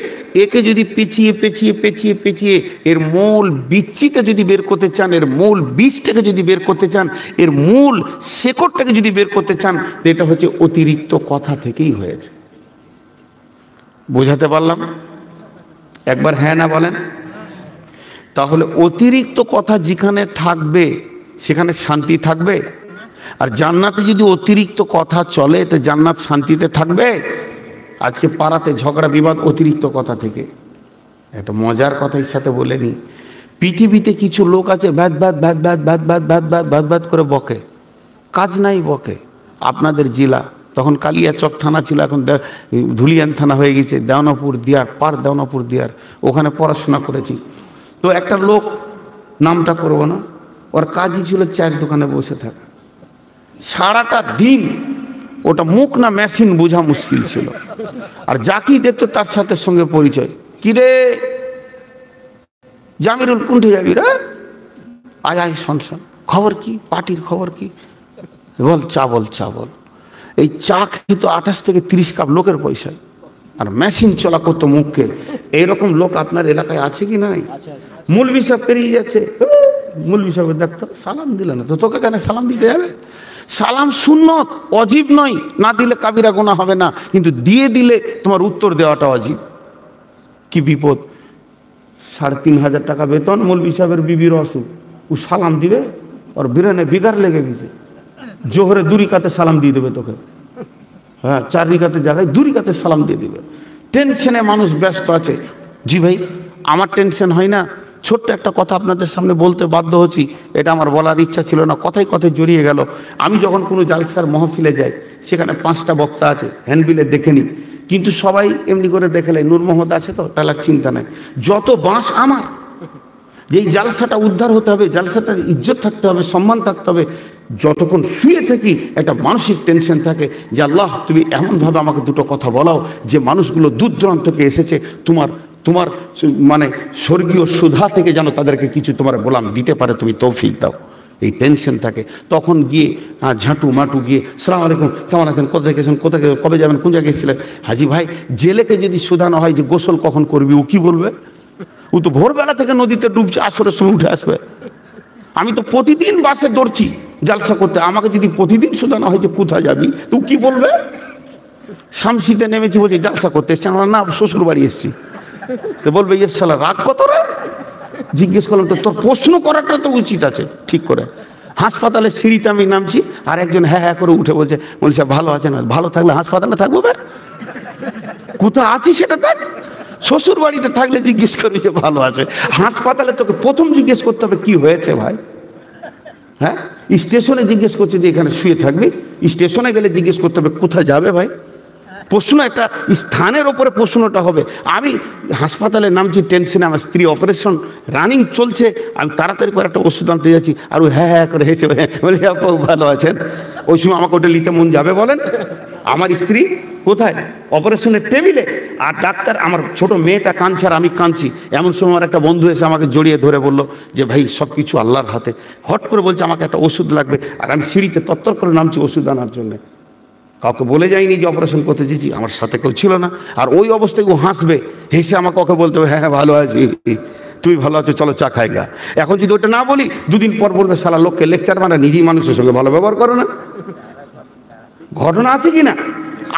একে যদি পেঁচিয়ে পেঁচিয়ে পেঁচিয়ে পেঁচিয়ে এর মূল বিচ্ছিটা যদি বের করতে চান, এর মূল বীজটাকে যদি বের করতে চান, এর মূল শেকড়টাকে যদি বের করতে চান, এটা হচ্ছে অতিরিক্ত কথা থেকেই হয়েছে। বোঝাতে পারলাম? একবার হ্যাঁ না বলেন। তাহলে অতিরিক্ত কথা যেখানে থাকবে সেখানে শান্তি থাকবে। আর জান্নাতে যদি অতিরিক্ত কথা চলে তো জান্নাত শান্তিতে থাকবে? আজকে পাড়াতে ঝগড়া বিবাদ অতিরিক্ত কথা থেকে। একটা মজার কথার সাথে বলে নি, পৃথিবীতে কিছু লোক আছে ব্যাদ ব্যাদ ব্যাদ ব্যাদ ব্যাদ ব্যাদ ব্যাদ ব্যাদ ব্যাদ ব্যাদ করে বকে, কাজ নাই বকে। আপনাদের জেলা তখন কালিয়াচক থানা ছিল, এখন ধুলিয়ান থানা হয়ে গেছে, দেওনাপুর দিয়ার, পার দেওনাপুর দিয়ার, ওখানে পড়াশোনা করেছি। তো একটা লোক, নামটা করবো না, ওর কাজই ছিল চায়ের দোকানে বসে থাকা সারাটা দিন। ওটা মুখ না মেশিন বোঝা মুশকিল ছিল। আর যাকেই দেখতো তার সাথে সঙ্গে পরিচয়, কিরে জামিরুল কোনঠে যাবি রে, আয় আয় শোন শোন, খবর কি, পার্টির খবর কি, বল চা বল চা বল। এই চা খেতো 28 থেকে 30 কাপ লোকের পয়সায়। আর মেশিন চলা করতো মুখকে। এইরকম লোক আপনার এলাকায় আছে কি নাই? মৌলভী সাহেব পেরিয়ে যাচ্ছে, মৌলভী সাহেব দেখতো সালাম দিলে না তো, তোকে কেন সালাম দিতে যাবে? সালাম সুন্নত, অজীব নয়, না দিলে কাবিরা গুনাহ হবে না, কিন্তু দিয়ে দিলে তোমার উত্তর দেওয়াটা অজীব। কি বিপদ! 3,500 টাকা বেতন, মৌলভী সাহেবের বিবির অসুখ, ও সালাম দিবে, ওর বিরানে বিগার লেগে গেছে, জোহরে 2 রাকাতে সালাম দিয়ে দেবে তোকে। হ্যাঁ, 4 রাকাতের জায়গায় 2 রাকাতে সালাম দিয়ে দিবে। টেনশনে মানুষ ব্যস্ত আছে। জি ভাই, আমার টেনশন হয় না। ছোট্ট একটা কথা আপনাদের সামনে বলতে বাধ্য হচ্ছি, এটা আমার বলার ইচ্ছা ছিল না, কথায় কথায় জড়িয়ে গেল। আমি যখন কোনো জালসার মহফিলে যাই, সেখানে 5টা বক্তা আছে, হ্যান্ডবিলে দেখে নিই, কিন্তু সবাই এমনি করে দেখলে নূর মোহাম্মদ আছে তো, তাহলে আর চিন্তা নাই। যত বাঁশ আমার, যেই জালসাটা উদ্ধার হতে হবে, জালসাটার ইজ্জত থাকতে হবে, সম্মান থাকতে হবে। যতক্ষণ শুয়ে থাকি একটা মানসিক টেনশন থাকে যে আল্লাহ তুমি এমনভাবে আমাকে দুটো কথা বলাও যে মানুষগুলো দূর দূরান্ত থেকে এসেছে, তোমার মানে স্বর্গীয় সুধা থেকে যেন তাদেরকে কিছু তোমার গোলাম দিতে পারে, তুমি তৌফিক দাও। এই টেনশন থাকে। তখন গিয়ে ঝাঁটু মাটু গিয়ে সালাম আলাইকুম, কেমন আছেন, কোথায় গেছেন, কোথায় কবে যাবেন, কোন জায়গায় গেছিলেন? হাজি ভাই, জেলেকে যদি শুধানো হয় যে গোসল কখন করবি, ও কি বলবে? ও তো ভোরবেলা থেকে নদীতে ডুবছে, আসরের সময় উঠে আসবে। আমি তো প্রতিদিন বাসে দৌড়ছি জালসা করতে, আমাকে যদি প্রতিদিন শুধানো হয় যে কোথায় যাবি, তো কি বলবে? শামসিতে নেমেছি, বলছি জালসা করতে এসছি। আমরা না, শ্বশুর বাড়ি এসছি। তো বলবে এর শালা রাগ কত রে? জিজ্ঞেস করলাম তো, তোর প্রশ্ন করাটা তো উচিত আছে ঠিক করে। হাসপাতালের সিঁড়িতে আমি নামছি, আর একজন হ্যাঁ হ্যাঁ করে উঠে বলছে, বলছে ভালো আছে না? ভালো থাকলে হাসপাতালে থাকবো বে? কোথায় আছি সেটা দেখ। শ্বশুর বাড়িতে থাকলে জিজ্ঞেস করবি যে ভালো আছে, হাসপাতালে তোকে প্রথম জিজ্ঞেস করতে হবে কি হয়েছে ভাই। হ্যাঁ, স্টেশনে জিজ্ঞেস করছে যে এখানে শুয়ে থাকবি, স্টেশনে গেলে জিজ্ঞেস করতে হবে কোথায় যাবে ভাই। প্রশ্ন একটা স্থানের ওপরে প্রশ্নটা হবে। আমি হাসপাতালে নামছি টেনশনে, আমার স্ত্রী অপারেশন রানিং চলছে, আমি তাড়াতাড়ি করে একটা ওষুধ আনতে যাচ্ছি, আর ও হ্যাঁ হ্যাঁ করে হেসে বলে খুব ভালো আছেন। ওই সময় আমাকে ওটা নিতে মন যাবে বলেন? আমার স্ত্রী কোথায়? অপারেশনের টেবিলে, আর ডাক্তার, আমার ছোট মেয়েটা কাঁদছে আর আমি কাঁদছি। এমন সময় আমার একটা বন্ধু এসে আমাকে জড়িয়ে ধরে বলল যে ভাই সব কিছু আল্লাহর হাতে। হট করে বলছে আমাকে একটা ওষুধ লাগবে, আর আমি সিঁড়িতে তত্তর করে নামছি ওষুধ আনার জন্যে। কাউকে বলে যায়নি যে অপারেশন করতে চেয়েছি, আমার সাথে কেউ ছিল না। আর ওই অবস্থায় ও হাসবে, হেসে আমাকে ওকে বলতে হবে হ্যাঁ হ্যাঁ ভালো আছি, তুমি ভালো আছো, চলো চা খাইগা। এখন যদি ওটা না বলি, 2 দিন পর বলবে শালা লোককে লেকচার মানে, নিজেই মানুষের সঙ্গে ভালো ব্যবহার করো না। ঘটনা আছে কি না?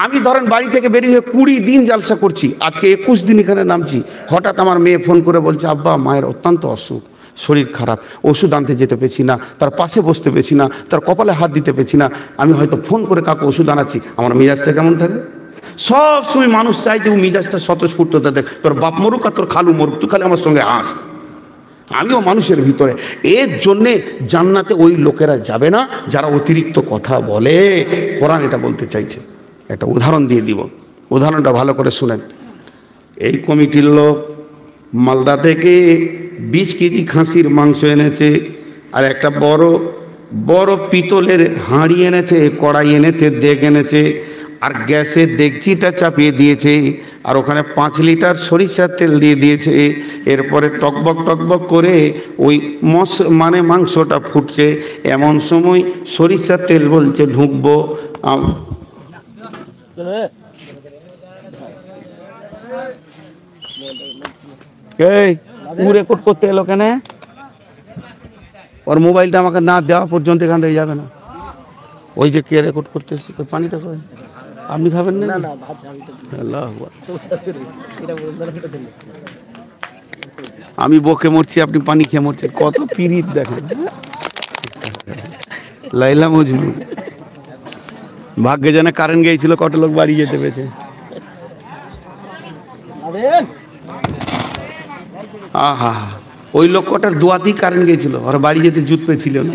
আমি ধরেন বাড়ি থেকে বেরিয়ে 20 দিন জালসা করছি, আজকে 21 দিন এখানে নামছি। হঠাৎ আমার মেয়ে ফোন করে বলছে আব্বা মায়ের অত্যন্ত অসুখ, শরীর খারাপ, ওষুধ আনতে যেতে পেরেছি না, তার পাশে বসতে পেরেছি না, তার কপালে হাত দিতে পেরেছি না। আমি হয়তো ফোন করে কাউকে ওষুধ আনাচ্ছি, আমার মেজাজটা কেমন থাকবে? সব সময় মানুষ চাই যে ও মেজাজটা স্বতঃস্ফূর্ততা দেখ। তোর বাপ মরুক আর তোর খালু মরুক, তুই খালি আমার সঙ্গে হাস। আমিও মানুষের ভিতরে। এর জন্যে জান্নাতে ওই লোকেরা যাবে না যারা অতিরিক্ত কথা বলে। কোরআন এটা বলতে চাইছে। একটা উদাহরণ দিয়ে দিব, উদাহরণটা ভালো করে শুনেন। এই কমিটির লোক মালদা থেকে 20 কেজি খাসির মাংস এনেছে, আর একটা বড় পিতলের হাঁড়ি এনেছে, কড়াই এনেছে, দেগ এনেছে, আর গ্যাসের ডেকচিটা চাপিয়ে দিয়েছে, আর ওখানে 5 লিটার সরিষার তেল দিয়ে দিয়েছে। এরপরে টকবক টকবক করে ওই মাংসটা ফুটছে। এমন সময় সরিষার তেল বলছে ঢুকবো। রেকর্ড করতে এলো কেন? ওর মোবাইলটা আমাকে না দেওয়া পর্যন্ত এখান থেকে যাবে না। ওই যে কে রেকর্ড করতে এসছে, পানিটা করে আপনি খাবেন না? আমি বকে মরছি, আপনি পানি খেয়ে মরছেন। কত পিরিত দেখেন, লাইলা মজনু। ভাগ্যে যেন কারেন্ট গিয়েছিল, কত লোক বাড়ি যেতে পেরেছে। আহা, ওই লোকটার দোয়াতেই কারেন্ট গিয়েছিল, ওর বাড়ি যেতে জুত পেয়েছিল না।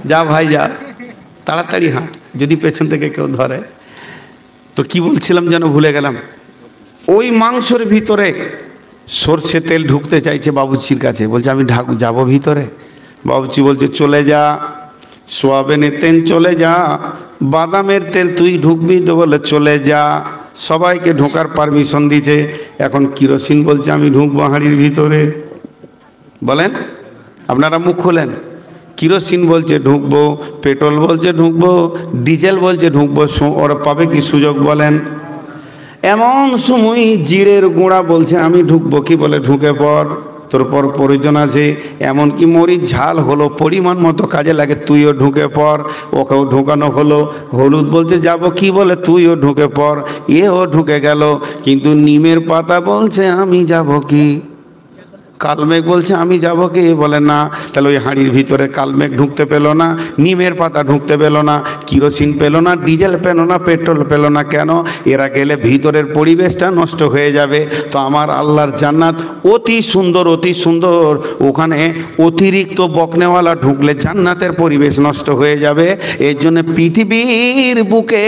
যা ভাই যা, তাড়াতাড়ি হ্যাঁ, যদি পেছন থেকে কেউ ধরে। তো কি বলছিলাম যেন ভুলে গেলাম। ওই মাংসের ভিতরে সরষে তেল ঢুকতে চাইছে বাবুর্চির কাছে, বলছে আমি যাবো ভিতরে। বাবুর্চি বলছে চলে যা, সোয়াবিনের তেল চলে যা, বাদামের তেল তুই ঢুকবি তো, বলে চলে যা। সবাইকে ঢোকার পারমিশন দিছে। এখন কিরোসিন বলছে আমি ঢুকবো হাঁড়ির ভিতরে। বলেন, আপনারা মুখ খোলেন। কিরোসিন বলছে ঢুকবো, পেট্রোল বলছে ঢুকবো, ডিজেল বলছে ঢুকবো। ওরা পাবে কি সুযোগ বলেন? এমন সময় জিরের গুঁড়া বলছে আমি ঢুকবো কি, বলে ঢুকে পড়, তোর পর প্রয়োজন আছে। এমনকি মরিচ ঝাল হলো, পরিমাণ মতো কাজে লাগে, তুইও ঢুকে পড়। ওকেও ঢুকানো হলো। হলুদ বলছে যাব কি, বলে তুইও ঢুকে পড়। এও ঢুকে গেল। কিন্তু নিমের পাতা বলছে আমি যাব কি, কালমেঘ বলছে আমি যাব কি, বলে না। তাহলে ওই হাঁড়ির ভিতরে কালমেঘ ঢুকতে পেল না, নিমের পাতা ঢুকতে পেল না, কিরোসিন পেল না, ডিজেল পেল না, পেট্রোল পেল না। কেন? এরা গেলে ভিতরের পরিবেশটা নষ্ট হয়ে যাবে। তো আমার আল্লাহর জান্নাত অতি সুন্দর, অতি সুন্দর। ওখানে অতিরিক্ত বকনেওয়ালা ঢুকলে জান্নাতের পরিবেশ নষ্ট হয়ে যাবে। এর জন্য পৃথিবীর বুকে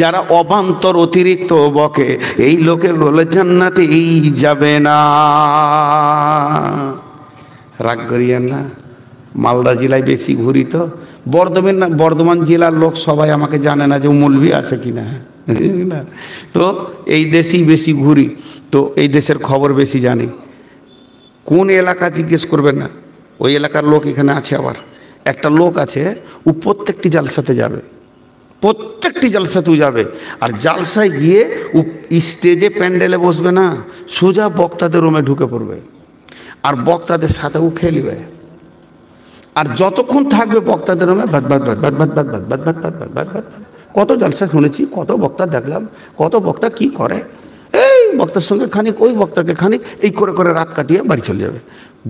যারা অবান্তর অতিরিক্ত বকে, এই লোকেগুলো জান্নাতেই যাবে না। রাগ করিয়েন না। মালদা জেলায় বেশি ঘুরি তো, বর্ধমান জেলার লোক সবাই আমাকে জানে না যে মৌলভী আছে কিনা না। তো এই দেশেই বেশি ঘুরি, তো এই দেশের খবর বেশি জানি। কোন এলাকা জিজ্ঞেস করবেন না, ওই এলাকার লোক এখানে আছে। আবার একটা লোক আছে, ও প্রত্যেকটি জালসাতে যাবে, প্রত্যেকটি জালসাতেও যাবে। আর জালসায় গিয়ে ও স্টেজে প্যান্ডেলে বসবে না, সোজা বক্তাদের রুমে ঢুকে পড়বে আর বক্তাদের সাথেও খেলবে। আর যতক্ষণ থাকবে বক্তাদের রুমে বাদ বাদ বাদ বাদ বাদ বাদ বাদ বাদ বাদ বাদ বাদ বাদ। কত জালসা শুনেছি, কত বক্তা দেখলাম, কত বক্তা কি করে, এই বক্তার সঙ্গে খানিক, ওই বক্তাকে খানিক, এই করে করে রাত কাটিয়ে বাড়ি চলে যাবে।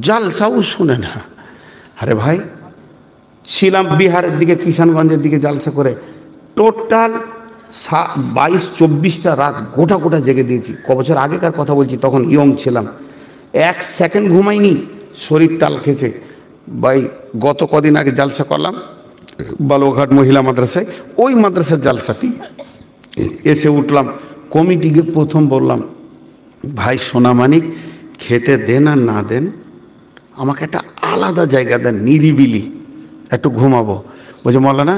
জালসাও শুনে না। আরে ভাই, ছিলাম বিহারের দিকে, কিষানগঞ্জের দিকে জালসা করে, টোটাল 22-24টা রাত গোটা গোটা জেগে দিয়েছি। ক বছর আগেকার কথা বলছি, তখন ইয়ং ছিলাম। 1 সেকেন্ড ঘুমাইনি, শরীর টাল খেয়েছে। ভাই গত কদিন আগে জালসা করলাম বালুঘাট মহিলা মাদ্রাসায়, ওই মাদ্রাসার জালসাতেই এসে উঠলাম। কমিটিকে প্রথম বললাম, ভাই সোনামানিক খেতে দেন আর না দেন, আমাকে একটা আলাদা জায়গা দেন, নিরিবিলি, একটু ঘুমাবো। বলছে মৌলানা,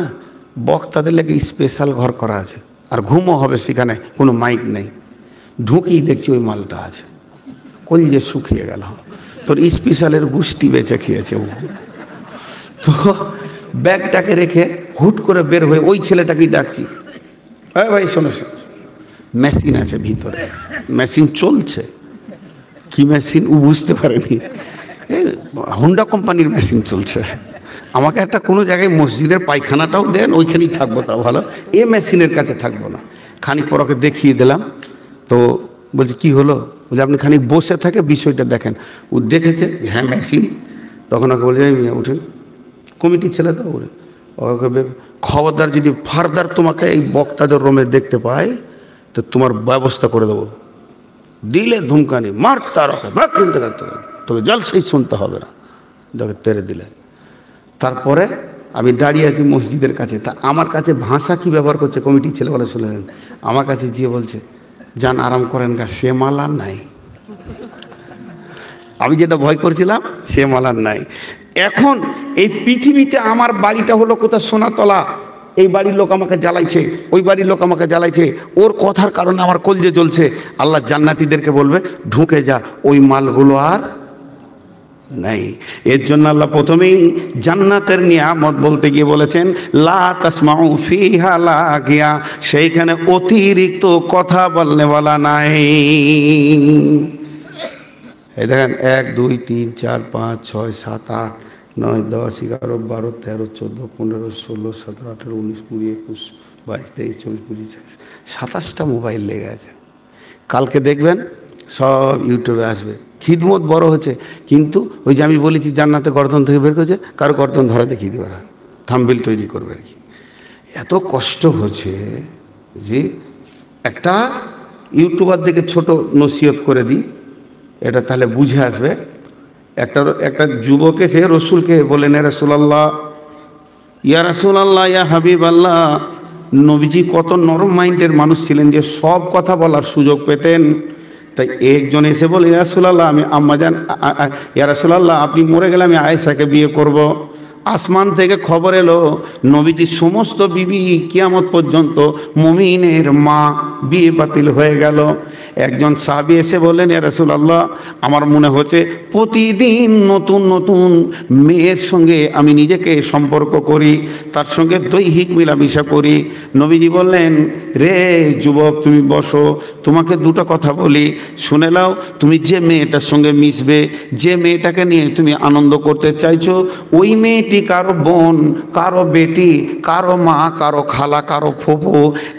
বক্তাদের লেগে স্পেশাল ঘর করা আছে, আর ঘুমও হবে সেখানে, কোনো মাইক নেই। ঢুকেই দেখছি ওই মালটা আছে। কই যে শুকিয়ে গেল, তোর স্পেশালের গুষ্টি বেঁচে খেয়েছে ও। তো ব্যাগটাকে রেখে হুট করে বের হয়ে ওই ছেলেটাকেই ডাকছি, হ্যাঁ ভাই শোনো, মেশিন আছে ভিতরে, মেশিন চলছে। কি মেশিন ও বুঝতে পারেনি, হোন্ডা কোম্পানির মেশিন চলছে। আমাকে একটা কোনো জায়গায় মসজিদের পায়খানাটাও দেন, ওইখানেই থাকবো, তাও ভালো, এ মেশিনের কাছে থাকবো না। খানিক পর ওকে দেখিয়ে দিলাম। তো বলছে কি হলো, বলছে আপনি খানিক বসে থাকে বিষয়টা দেখেন। ও দেখেছে হ্যাঁ মেশিন, তখন ওকে বলছে উঠেন, কমিটির ছেলে তো, ওকে খবরদার যদি ফার্দার তোমাকে এই বক্তাদের রুমে দেখতে পাই তো তোমার ব্যবস্থা করে দেবো। দিলে ধুমকানি মার তার কিনতে রাখতে হবে, তবে জলসাই শুনতে হবে না, দেখে তেরে দিলে। তারপরে আমি দাঁড়িয়ে আছি মসজিদের কাছে, তা আমার কাছে ভাষা কি ব্যবহার করছে কমিটির ছেলে বলে শুনলেন। আমার কাছে গিয়ে বলছে যান আরাম করেন গা, সে মাল আর নাই। আমি যেটা ভয় করছিলাম সে মাল আর নাই। এখন এই পৃথিবীতে আমার বাড়িটা হলো কোথাও সোনাতলা, এই বাড়ির লোক আমাকে জ্বালাইছে, ওই বাড়ির লোক আমাকে জ্বালাইছে, ওর কথার কারণে আমার কলজে জ্বলছে। আল্লাহ জান্নাতীদেরকে বলবে ঢুকে যা, ওই মালগুলো আর নাই। এর জন্য আল্লাহ প্রথমেই জান্নাতের নিয়ামত বলতে গিয়ে বলেছেন লা তাসমাউ ফিহা লাগিয়া, সেইখানে অতিরিক্ত কথা বলনেওয়ালা নাই। এই দেখেন 1 2 3 4 5 6 7 8 9 10 11 12 13 14 15 16 17 18 19 20 21 22 23 24 25 27টা মোবাইল লেগে আছে। কালকে দেখবেন সব ইউটিউবে আসবে। খিদমত বড় হচ্ছে, কিন্তু ওই যে আমি বলেছি জান্নাতে গর্দন থেকে বের করেছে, কারো গর্দন ধরা দেখিয়ে দেবে না, থাম্বনেল তৈরি করবে আর কি। এত কষ্ট হচ্ছে যে একটা ইউটিউবার দিকে ছোট নসিহত করে দিই, এটা তাহলে বুঝে আসবে। একটা যুবক এসে রসুলকে বলেন ইয়া রাসূলুল্লাহ, ইয়া রাসূলুল্লাহ, ইয়া হাবিব আল্লাহ, নবীজি কত নরম মাইন্ডের মানুষ ছিলেন যে সব কথা বলার সুযোগ পেতেন। তাই একজন এসে বলে ইয়া রাসূলুল্লাহ, আমি আম্মাজান, ইয়া রাসূলুল্লাহ আপনি মরে গেলে আমি আয়েশাকে বিয়ে করব। আসমান থেকে খবর এলো নবীজি সমস্ত বিবি কিয়ামত পর্যন্ত মুমিনের মা, বিয়ে বাতিল হয়ে গেল। একজন সাহাবী এসে বললেন, ইয়া রাসূলুল্লাহ, আমার মনে হচ্ছে প্রতিদিন নতুন নতুন মেয়ের সঙ্গে আমি নিজেকে সম্পর্ক করি, তার সঙ্গে দৈহিক মিলামিশা করি। নবীজি বললেন, রে যুবক, তুমি বসো, তোমাকে দুটো কথা বলি, শুনে নাও। তুমি যে মেয়েটার সঙ্গে মিশবে, যে মেয়েটাকে নিয়ে তুমি আনন্দ করতে চাইছো, ওই মেয়েটি কারো বোন, কারো বেটি, কারো মা, কারো খালা, কারো ফুফু।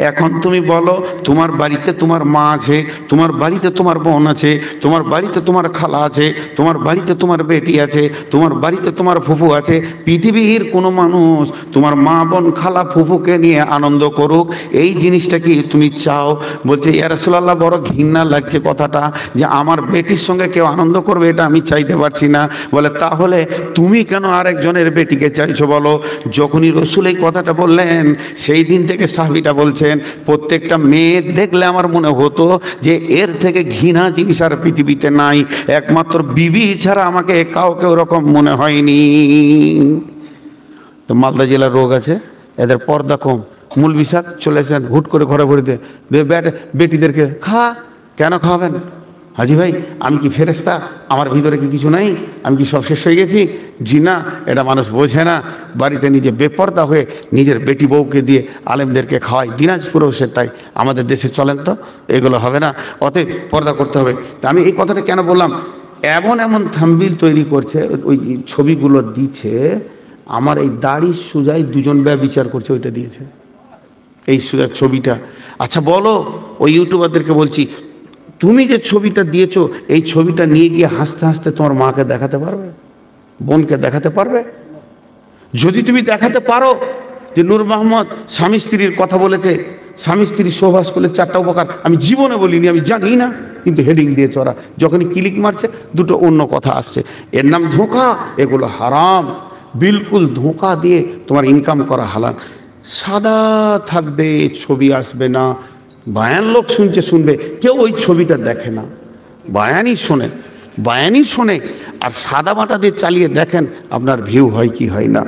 এখন তুমি বলো, তোমার বাড়িতে তোমার মা আছে, তোমার বাড়িতে তোমার বোন আছে, তোমার বাড়িতে তোমার খালা আছে, তোমার বাড়িতে তোমার বেটি আছে, তোমার বাড়িতে তোমার ফুফু আছে। পৃথিবীর কোনো মানুষ তোমার মা, বোন, খালা, ফুফুকে নিয়ে আনন্দ করুক, এই জিনিসটা কি তুমি চাও? বলছে, ইয়া রাসূলুল্লাহ, বড় ঘৃণা লাগছে কথাটা, যে আমার বেটির সঙ্গে কেউ আনন্দ করবে, এটা আমি চাইতে পারছি না। বলে, তাহলে তুমি কেন আরেকজনের বেটিকে চাইছো বলো? যখনই রসুল এই কথাটা বললেন, সেই দিন থেকে সাহাবীটা বলছেন, প্রত্যেকটা মেয়ে দেখলে আমার মনে হতো যে এর থেকে ঘৃণা জিনিস আর পৃথিবীতে নাই, একমাত্র বিবি ছাড়া আমাকে কাউকে ওরকম মনে হয়নি। তো মালদা জেলার রোগ আছে, এদের পর্দা কম, মূল বিষাদ চলেছেন, হুট করে ঘরে ভরে দিয়ে বেটিদেরকে কেন খাওয়াবেন? হাজি ভাই, আমি কি ফেরেশতা? আমার ভিতরে কি কিছু নাই? আমি কি সব শেষ হয়ে গেছি? জি না, এটা মানুষ বোঝে না। বাড়িতে নিজে বেপর্দা হয়ে নিজের বেটি বউকে দিয়ে আলেমদেরকে খাওয়ায়, দিনাজপুরেও সে তাই। আমাদের দেশে চলেন তো, এগুলো হবে না, অতএব পর্দা করতে হবে। তা আমি এই কথাটা কেন বললাম, এমন এমন থাম্বনেল তৈরি করছে, ওই ছবিগুলো দিচ্ছে, আমার এই দাড়ি সুজাই দুজন বিচার করছে, ওইটা দিয়েছে, এই সুজার ছবিটা। আচ্ছা বলো, ওই ইউটিউবারদেরকে বলছি, তুমি যে ছবিটা দিয়েছো, এই ছবিটা নিয়ে গিয়ে হাসতে হাসতে তোমার মাকে দেখাতে পারবে, বোনকে দেখাতে পারবে? যদি তুমি দেখাতে পারো যে নূর মোহাম্মদ স্বামী স্ত্রীর কথা বলেছে, স্বামী স্ত্রীর সহবাস করলে 4টা উপকার, আমি জীবনে বলিনি, আমি জানি না, কিন্তু হেডিং দিয়েছে ওরা। যখনই ক্লিক মারছে দুটো অন্য কথা আসছে, এর নাম ধোঁকা, এগুলো হারাম। বিলকুল ধোঁকা দিয়ে তোমার ইনকাম করা হালাল। সাদা থাকবে, ছবি আসবে না, বায়ান লোক শুনবে, কেউ ওই ছবিটা দেখে না, বায়ানই শোনে, আর সাদা মাটা দিয়ে চালিয়ে দেখেন আপনার ভিউ হয় কি হয় না।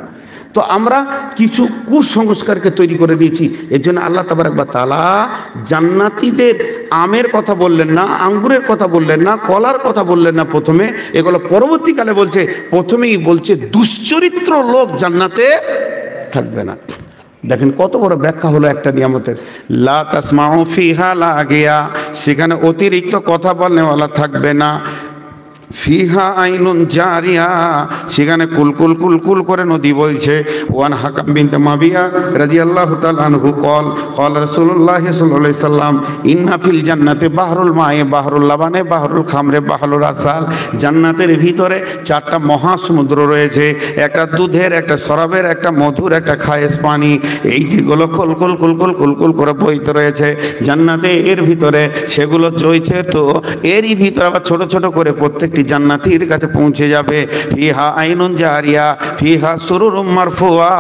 তো আমরা কিছু কুসংস্কারকে তৈরি করে দিয়েছি। এর জন্য আল্লাহ তাবারক ওয়া তাআলা জান্নাতীদের আমের কথা বললেন না, আঙ্গুরের কথা বললেন না, কলার কথা বললেন না প্রথমে, এগুলো পরবর্তীকালে বলছে। প্রথমেই বলছে দুশ্চরিত্র লোক জান্নাতে থাকবে না। দেখেন কত বড় ব্যাখ্যা হলো একটা নিয়ামতের। লা তাসমাউ ফিহা লাগিয়া, সেখানে অতিরিক্ত কথা বলনেওয়ালা থাকবে না। ফিহা আইনুন জারিয়া, সেখানে কুলকুল কুলকুল করে নদী বলছে। ওয়ান হাকাম বিনতে মাবিয়া রাদিয়াল্লাহু তাআলা আনহু قال রাসূলুল্লাহ সাল্লাল্লাহু আলাইহি সাল্লাম, ইন্না ফিল জান্নাতে বাহরুল মায়ে, বাহরুল লাবানে, বাহরুল খামরে, বাহরুল আসাল। জান্নাতের ভিতরে 4টা মহাসমুদ্র রয়েছে, একটা দুধের, একটা শরাবের, একটা মধুর, একটা খায়েস পানি। এই যেগুলো কুলকুল কুলকুল কুলকুল করে বইতে রয়েছে জান্নাতে, এর ভিতরে সেগুলো চলছে। তো এরই ভিতরে আবার ছোট ছোট করে প্রত্যেকটি জান্নাতীর কাছে পৌঁছে যাবে। ফিহা আইনুন জারিয়া, ফিহা সুরুরুম মারফুয়া,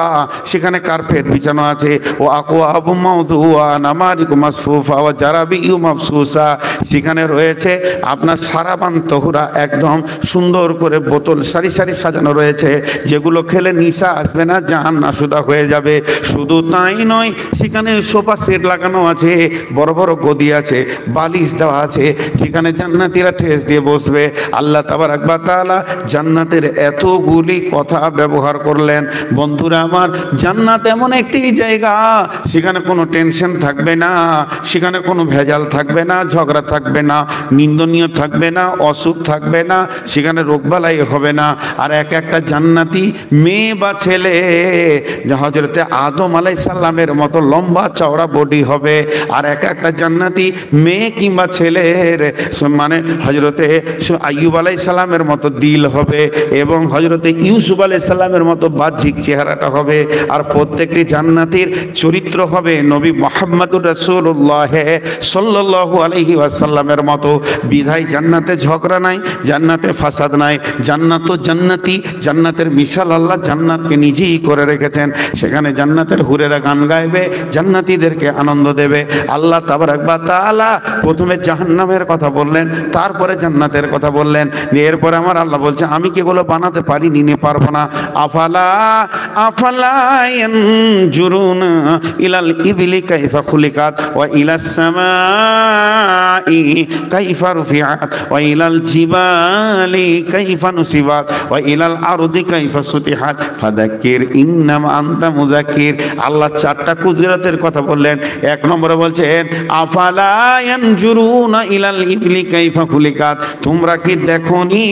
সেখানে কার্পেট বিছানো আছে। ও আকওয়াবুম মাওদুয়া, নামারিকু মাসফুফা, ওয়া জারাবিউ মাবসুসা, সেখানে রয়েছে আপনার সারাবান তহুরা, একদম সুন্দর করে বোতল সারি সারি সাজানো রয়েছে, যেগুলো খেলে নিশা আসবে না, জান নাশুদা হয়ে যাবে। শুধু তাই নয়, সেখানে সোফা সেট লাগানো আছে, বড় বড় গদি আছে, বালিশ দেওয়া আছে, যেখানে জান্নাতীরা ঠেস দিয়ে বসবে। আল্লাহ তাবারক ওয়া তাআলা জান্নাতের এতগুলি কথা ব্যবহার করলেন। বন্ধুরা আমার, জান্নাত এমন একটি জায়গা, সেখানে কোনো টেনশন থাকবে না, সেখানে কোনো ভেজাল থাকবে না, ঝগড়া থাকবে না, নিন্দনীয় থাকবে না, অসুখ থাকবে না, সেখানে রোগবালাই হবে না। আর এক একটা জান্নাতি মেয়ে বা ছেলে হযরতে আদম আলাইহিস সালামের মতো লম্বা চওড়া বডি হবে, আর এক একটা জান্নাতি মেয়ে কিংবা ছেলের মানে হযরতে আইয়ুব আলাইহিস সালামের মতো দিল হবে, এবং হযরতে ইউসুফ আলাইহিস সালামের মতো বাহ্যিক চেহারাটা হবে। আর প্রত্যেকটি জান্নাতীর চরিত্র হবে নবী মুহাম্মদুর রাসূলুল্লাহ সাল্লাল্লাহু আলাইহি ওয়াসাল্লামের মতো। বিধায় জান্নাতে ঝগড়া নাই, জান্নাতে ফাসাদ নাই, জান্নাত তো জান্নাতি, জান্নাতের মিশাল আল্লাহ জান্নাতকে নিজেই করে রেখেছেন। সেখানে জান্নাতের হুরেরা গান গাইবে, জান্নাতীদেরকে আনন্দ দেবে। আল্লাহ তাবারক ওয়া তাআলা প্রথমে জাহান্নামের কথা বললেন, তারপরে জান্নাতের কথা বললেন। এরপরে আমার আল্লাহ বলছে আমি কি এগুলো বানাতে পারিনি, পারবো না। আফালা ইয়ানজুরুনা ইলাল ইবলি কাইফা খুলিকাত ওয়া ইলাস সামাই কাইফা রুফিআত ওয়া ইলাল জিবালি কাইফা নুসিবাত ওয়া ইলাল আরদি কাইফা সুতিহাত ফাযাক্কির ইন্নামা আনতা মুযাক্কির। আল্লাহ চারটা কুদরতের কথা বললেন। এক নম্বরে বলছেন আফালা ইয়ানজুরুনা ইলাল ইবলি কাইফা খুলিকাত, তোমরা কি দেখোনি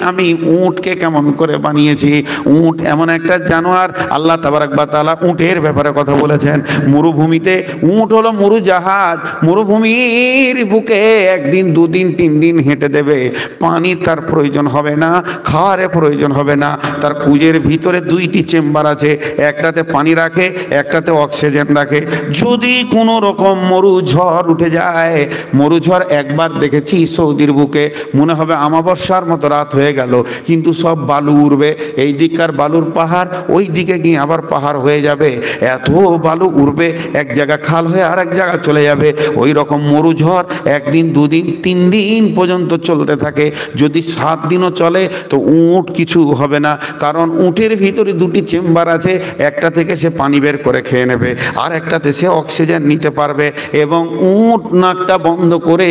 আমি উটকে কেমন করে বানিয়েছি। উট এমন একটা জানোয়ার, আল্লাহ তাবারক ওয়া তাআলা উটের ব্যাপারে কথা বলেছেন। মরুভূমিতে উট হলো মরু জাহাজ, মরুভূমির বুকে একদিন দুদিন তিন দিন হেঁটে দেবে, পানি তার প্রয়োজন হবে না, খাওয়ারে প্রয়োজন হবে না। তার কুজের ভিতরে দুইটি চেম্বার আছে, একটাতে পানি রাখে, একটাতে অক্সিজেন রাখে। যদি কোনো রকম মরু ঝড় উঠে যায়, মরু ঝড় একবার দেখেছি সৌদির বুকে, মনে হবে আমাবস্যার মতো রাত হয়ে গেল, কিন্তু সব বালু উড়বে, এই দিককার বালুর পাহাড়, ওই দিকে গিয়ে আবার পাহাড় হয়ে যাবে, এত বালু উড়বে, এক জায়গা খাল হয়ে আর এক জায়গা চলে যাবে। ওই রকম মরু ঝড় একদিন দুদিন তিন দিন পর্যন্ত চলতে থাকে। যদি 7 দিনও চলে তো উট কিছু হবে না, কারণ উটের ভিতরে দুটি চেম্বার আছে, একটা থেকে সে পানি বের করে খেয়ে নেবে, আর একটাতে সে অক্সিজেন নিতে পারবে, এবং উট নাকটা বন্ধ করে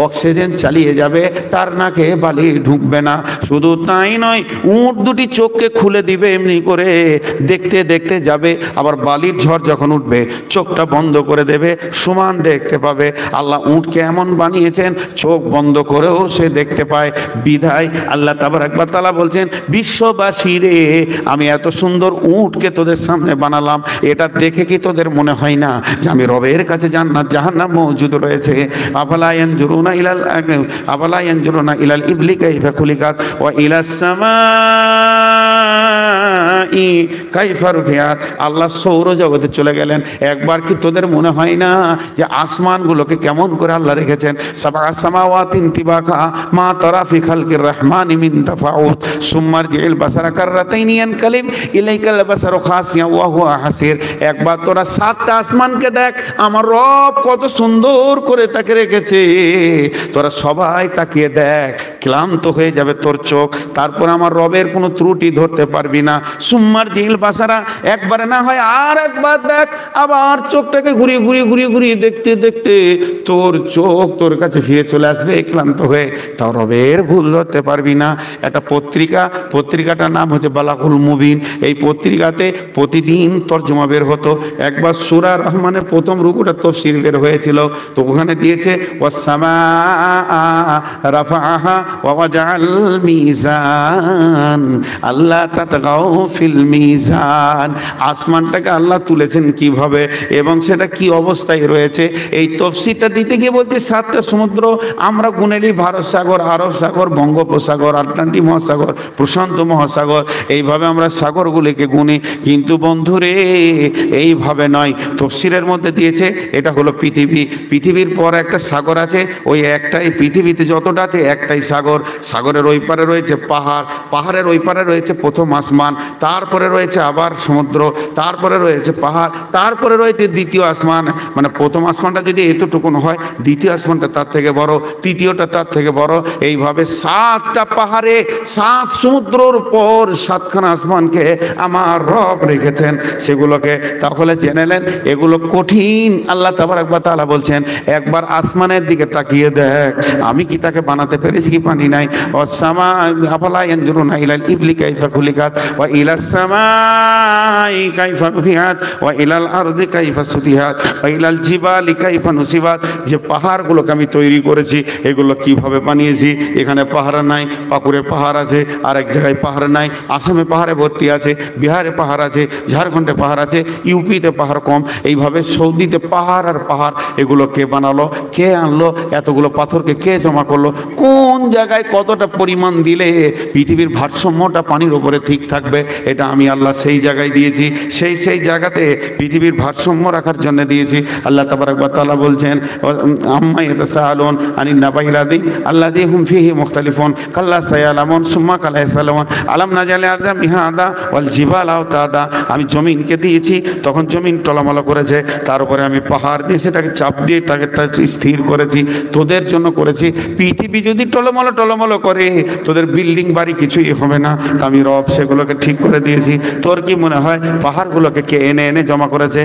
অক্সিজেন চালিয়ে যাবে, তার নাকে বালি ঢুকবে না। শুধু তাই নয়, উট দুটি চোখকে খুলে দিবে এমনি করে, দেখতে দেখতে যাবে, আবার বালির ঝড় যখন উঠবে চোখটা বন্ধ করে দেবে, সমান দেখতে পাবে। আল্লাহ উটকে এমন বানিয়েছেন চোখ বন্ধ করেও সে দেখতে পায়। বিধায় আল্লাহ তাবারক ওয়া তাআলা বলছেন বিশ্ববাসী রে, আমি এত সুন্দর উটকে তোদের সামনে বানালাম, এটা দেখে কি তোদের মনে হয় না যে আমি রবের কাছে জান্নাত জাহান্নাম মওজুদ রয়েছে। আফালা ইয়ানজুরুনা ইলাল ইবলি কাইফা খুলিকাত ওয়া ইলাস সামাই কাইফা রুফিআত। আল্লাহ সৌরজগতে চলে গেলেন। একবার কি তোদের মনে হয় না যে আসমানগুলোকে কেমন করে আল্লাহ রেখেছেন? সাবআ সামাওয়াতিন তিবাকা মা তারা ফি খালকির রহমানি মিন তাফাউত সুম্মা আরজি'ল বাসারা কাররাতাইনি ইয়ানকালিব ইলাইকাল বাসারু খাসিয়া ওয়া হুয়া হাসির। একবার তোরা 7টা আসমানকে দেখ, আমার রব কত সুন্দর করে তাকে রেখেছে। তোরা সবাই তাকিয়ে দেখ, ক্লান্ত হয়ে যাবে তোর চোখ, তারপর আমার রবের কোনো ত্রুটি ধরতে পারবি না। সুম্মা আরজি'ল বাসারা, একবারে না হয় আর একবার দেখ, আবার চোখটাকে ঘুরিয়ে ঘুরিয়ে ঘুরিয়ে ঘুরিয়ে দেখতে দেখতে তোর চোখ তোর কাছে ফিরে চলে আসবে ক্লান্ত হয়ে, তাও রবের ভুল ধরতে পারবি না। একটা পত্রিকাটার নাম হচ্ছে বালাগুল মুবিন। এই পত্রিকাতে প্রতিদিন তরজমা বের হতো। একবার সূরা রহমানের প্রথম রুকুটা তাফসীর বের হয়েছিল, তো ওখানে দিয়েছে ওয়াসসামা রাফাআহা ওয়া ওয়াজাল মিজান আল্লাহ তাতগাউ ফিল মিজান। আসমানটাকে আল্লাহ তুলেছেন কিভাবে এবং সেটা কি অবস্থায় রয়েছে, এই তফসিরটা দিতে গিয়ে বলতে 7টা সমুদ্র আমরা গুনেলি, ভারত সাগর, আরব সাগর, বঙ্গোপসাগর, আটলান্টিক মহাসাগর, প্রশান্ত মহাসাগর, এইভাবে আমরা সাগরগুলিকে গুনি। কিন্তু বন্ধুরে এইভাবে নয়, তফসিরের মধ্যে দিয়েছে এটা হলো পৃথিবী, পৃথিবীর পর একটা সাগর আছে, ওই একটাই পৃথিবীতে যতটা আছে একটাই সাগর, সাগরের ওই পারে রয়েছে পাহাড়, পাহাড়ের ওই পারে রয়েছে প্রথম আসমান, তারপরে রয়েছে আবার সমুদ্র, তারপরে রয়েছে পাহাড়, তারপরে রয়েছে দ্বিতীয় আসমান। মানে প্রথম আসমানটা যদি এতটুকুন হয়, দ্বিতীয় আসমানটা তার থেকে বড়, তৃতীয়টা তার থেকে বড়। এইভাবে 7টা পাহাড়ে 7 সমুদ্রর পর 7খানা আসমানকে আমার রব রেখেছেন সেগুলোকে। তাহলে জেনে নেন এগুলো কঠিন। আল্লাহ তাবারক ওয়া তাআলা বলছেন একবার আসমানের দিকে তাকিয়ে দেখ, আমি কি তাকে বানাতে পেরেছি কি পানি নাই। ওয়াসসামা আফালা ইয়ানজুরুনা ইলাল ইবলি কাইফা খুলিকাত ওয়া ইলাস সামাই কাইফা রুফিআত ওয়া ইলাল আরদি কাইফা সুতিহাত ওয়া ইলাল জিবালি কাইফা নুসিবাত। যে পাহাড়গুলোকে আমি তৈরি করেছি এগুলো কিভাবে বানিয়েছি। এখানে পাহাড় নাই, পাকুড়ে পাহাড় আছে, আর এক জায়গায় পাহাড় নাই, আসামে পাহাড়ে ভর্তি আছে, বিহারে পাহাড় আছে, ঝাড়খণ্ডে পাহাড় আছে, ইউপিতে পাহাড় কম। এইভাবে সৌদিতে পাহাড় আর পাহাড়। এগুলো কে বানালো, কে আনলো, এতগুলো পাথরকে কে জমা করলো, কোন জায়গায় কতটা পরিমাণ দিলে পৃথিবীর ভারসাম্যটা পানির উপরে ঠিক থাকবে, এটা আমি আল্লাহ সেই জায়গায় দিয়েছি। সেই জায়গাতে পৃথিবীর ভারসাম্য রাখার জন্য দিয়েছি। আল্লাহ তাবারক ওয়া তাআলা বলছেন আম্মা ইয়াতাসাআলুন আনিন নাবাইল আযীম আল্লাযী হুম ফীহি মুখতালিফুন কাল্লা সায়ালামুন সুম্মা কালা ইয়াসালামুন আলাম নাজালি আরদা মিহাদা ওয়াল জিবালা আওতাদা। আমি জমিনকে দিয়েছি, তখন জমিন টলমল করেছে, তার উপরে আমি পাহাড় দিয়ে সেটাকে চাপ দিয়ে তাকে স্থির করেছি, তোদের জন্য করেছি। পৃথিবী যদি টলমল টলমলো করে, তোদের বিল্ডিং বাড়ি কিছুই হবে না, আমি রব সেগুলোকে ঠিক করে দিয়েছি। তোর কি মনে হয় পাহাড়গুলোকে কে এনে এনে জমা করেছে?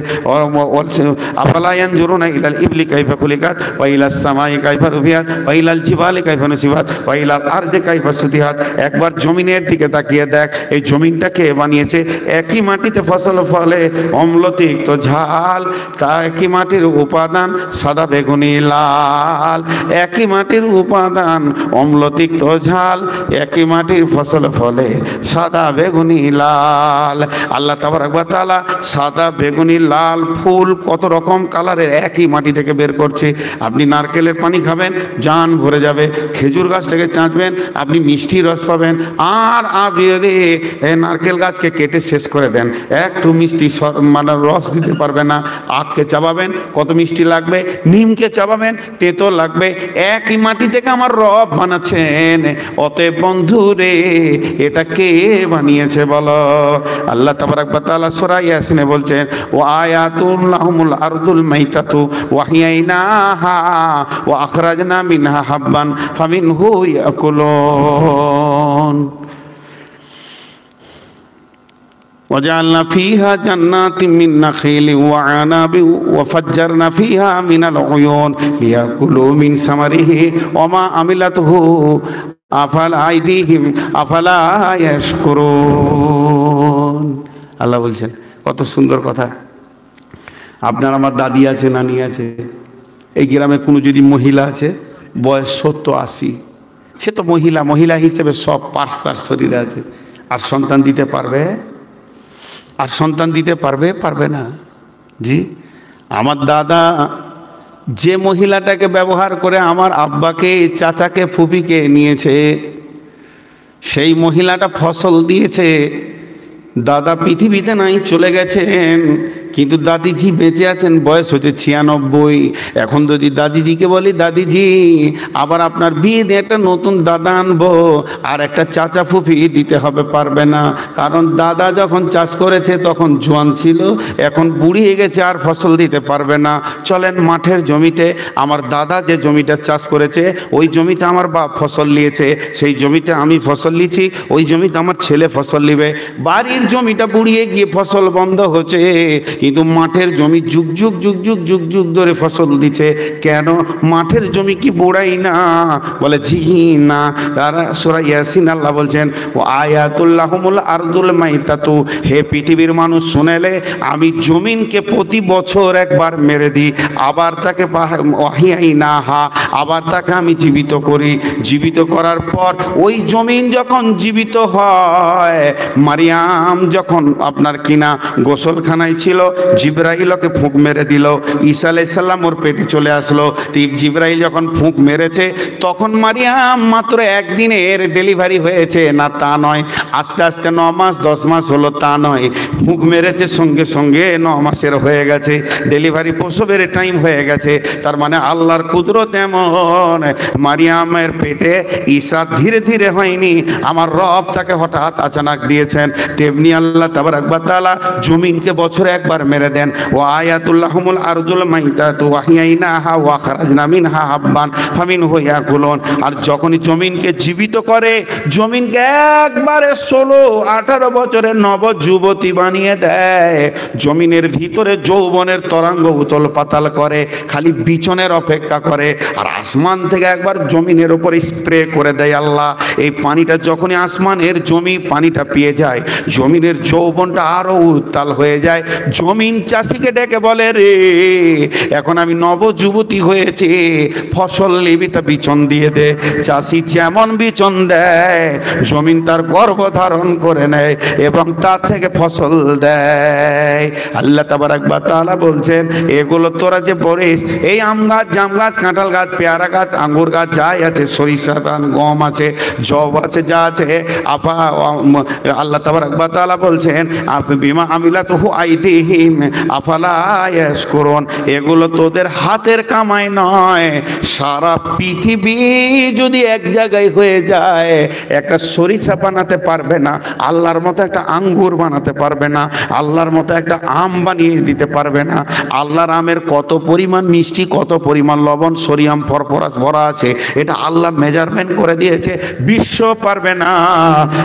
আফালা ইয়ানজুরুনা ইলাল ইবলি কাইফা খুলিকাত ওয়া ইলাস সামাই কাইফা রুফিয়াত ওয়া ইলাল জিবালি কাইফা নুসিবাত ওয়া ইলাল আরদি কাইফা সুতিহাত। একবার জমিনের দিকে তাকিয়ে দেখ, এই জমিনটা কে বানিয়েছে? একই মাটিতে ফসল ফলে, অম্ল তিক্ত ঝাল, তা একই মাটির উপাদান সাদা বেগুনি লাল। একই মাটির উপাদান অম্ল তিক্ত ঝাল, একই মাটির ফসল ফলে সাদা বেগুনি লাল। আল্লাহ তাবারক ওয়া তাআলা সাদা বেগুনি লাল ফুল কত রকম কালারের একই মাটি থেকে বের করছে। আপনি নারকেলের পানি খাবেন, জান ভরে যাবে। খেজুর গাছ থেকে চাঁচবেন, আপনি মিষ্টি রস পাবেন। আর আপনি যদি নারকেল গাছকে কেটে শেষ করে দেন, একটু মিষ্টি মানে রস দিতে পারবে না। আখকে চাবাবেন, কত মিষ্টি লাগবে। নিমকে চাবাবেন, তেতো লাগবে। একই মাটি থেকে আমার রব বানাচ্ছেন। অতএব বন্ধু রে, এটা কে বানিয়েছে বলো? আল্লাহ তাবারক ওয়া তাআলা সূরা ইয়াসিনে বলছেন, ওয়া আয়াতুল লাহুমুল আরদুল মাইতাতু ওয়া হিয়াইনাহা ওয়া আখরাজনা মিনহা হাববান ফামিনহু ইয়াকুলুন وجعلنا فيها جنات من نخيل وعناب وفجرنا فيها من العيون ليأكلوا من ثمره وما عملته أفلا أيديهم أفلا يشكرون। আল্লাহ বলছেন, কত সুন্দর কথা। আপনার আমার দাদি আছে, নানি আছে, এই গ্রামে কোনো যদি মহিলা আছে বয়স 70-80, সে তো মহিলা হিসেবে সব পার্টস তার শরীরে আছে। আর সন্তান দিতে পারবে? আর সন্তান দিতে পারবে? পারবে না। জি, আমার দাদা যে মহিলাটাকে ব্যবহার করে আমার আব্বাকে, চাচাকে, ফুপিকে নিয়েছে, সেই মহিলাটা ফসল দিয়েছে। দাদা পৃথিবীতে নাই, চলে গেছেন, কিন্তু দাদিজি বেঁচে আছেন। বয়স হচ্ছে 96। এখন যদি দাদিজিকে বলি, দাদিজি আবার আপনার বিয়ে দিয়ে একটা নতুন দাদা আনবো, আর একটা চাচা ফুফি দিতে হবে, পারবে না। কারণ দাদা যখন চাষ করেছে তখন জোয়ান ছিল, এখন বুড়িয়ে গেছে, আর ফসল দিতে পারবে না। চলেন মাঠের জমিতে, আমার দাদা যে জমিটা চাষ করেছে ওই জমিতে আমার বাপ ফসল নিয়েছে, সেই জমিতে আমি ফসল নিয়েছি, ওই জমিতে আমার ছেলে ফসল নিবে। বাড়ির জমিটা বুড়িয়ে গিয়ে ফসল বন্ধ হচ্ছে, কিন্তু মাঠের জমি যুগ যুগ যুগ যুগ যুগ যুগ ধরে ফসল দিচ্ছে। কেন? মাঠের জমি কি বোড়াই না? বলে জি না। তারা সূরা ইয়াসিন আল্লাহ বলছেন, ও আয়াতুল লাহুমুল আরদুল মাইতাতু, হে পৃথিবীর মানুষ শুনেলে, আমি জমিনকে প্রতি বছর একবার মেরে দিই, আবার তাকে ওয়াহিয়াইনাহা, আবার তাকে আমি জীবিত করি। জীবিত করার পর ওই জমিন যখন জীবিত হয়, মারিয়াম যখন আপনার কিনা গোসলখানায় ছিল, জিবরাইল ওকে ফুঁক মেরে দিল। ঈসা আলাইহিস সালাম ওর পেটে চলে আসলো। জিবরাইল যখন ফুঁক মেরেছে, তখন মারিয়াম মাত্র একদিনের ডেলিভারি হয়েছে না, তা নয়। আস্তে আস্তে 9 মাস 10 মাস হলো, তা নয়। ফুঁক মেরেছে সঙ্গে সঙ্গে 9 মাসের হয়ে গেছে, ডেলিভারি প্রসবের টাইম হয়ে গেছে। তার মানে আল্লাহর কুদরত এমন, মারিয়ামের পেটে ঈসা ধীরে ধীরে হয়নি, আমার রব তাকে হঠাৎ আচানক দিয়েছেন। তেমনি আল্লাহ তাবারক ওয়া তাআলা জমিনকে বছরে একবার মেরে দেন। ও আয়াতুল লাহুমুল আরদুল মাইতাতু ওয়া হিয়াইনাহা ওয়া আখরাজনা মিনহা হাববান ফামিনহু ইয়াকুলুন। আর যখনই জমিনকে জীবিত করে, জমিনকে একবারে 16-18 বছরের নব যুবতী বানিয়ে দেয়। জমিনের ভিতরে যৌবনের তরঙ্গ উতল পাতাল করে, খালি বিচনের অপেক্ষা করে। আর আসমান থেকে একবার জমিনের উপরে স্প্রে করে দেয় আল্লাহ। এই পানিটা যখনই আসমানের জমি পানিটা পেয়ে যায়, জমিনের যৌবনটা আরো উত্তাল হয়ে যায়। জমিন চাষিকে ডেকে বলে, রে এখন আমি নবযুবতী হয়েছে, ফসল নিবি, তা বিচন দিয়ে দে। চাষি যেমন বিচন দেয়, জমিন তার গর্ভ ধারণ করে নেয় এবং তার থেকে ফসল দেয়। আল্লাহ তাবারক ওয়া তাআলা বলছেন, এগুলো তোরা যে বলিস, এই আম গাছ, জাম গাছ, কাঁঠাল গাছ, পেয়ারা গাছ, আঙ্গুর গাছ, যাই আছে, সরিষা ধান, গম আছে, জব আছে, যা আছে, আল্লাহ তাবারক ওয়া তাআলা বলছেন, আপনি বিমা আমিলাতুহু আইদিহিম আফালা ইয়াশকুরুন, এগুলো তোদের হাতের কামাই নয়, সারা পৃথিবী বীজ যদি এক জায়গায় হয়ে যায়, একটা সরিষা বানাতে পারবে না, আল্লাহর মতো একটা আঙ্গুর বানাতে পারবে না, আল্লাহর মতো একটা আম বানিয়ে দিতে পারবে না। আল্লাহর আমের কত পরিমাণ মিষ্টি, কত পরিমাণ লবণ, সোডিয়াম, ফসফরাস ভরা আছে, এটা আল্লাহ মেজারমেন্ট করে দিয়েছে, বিশ্ব পারবে না।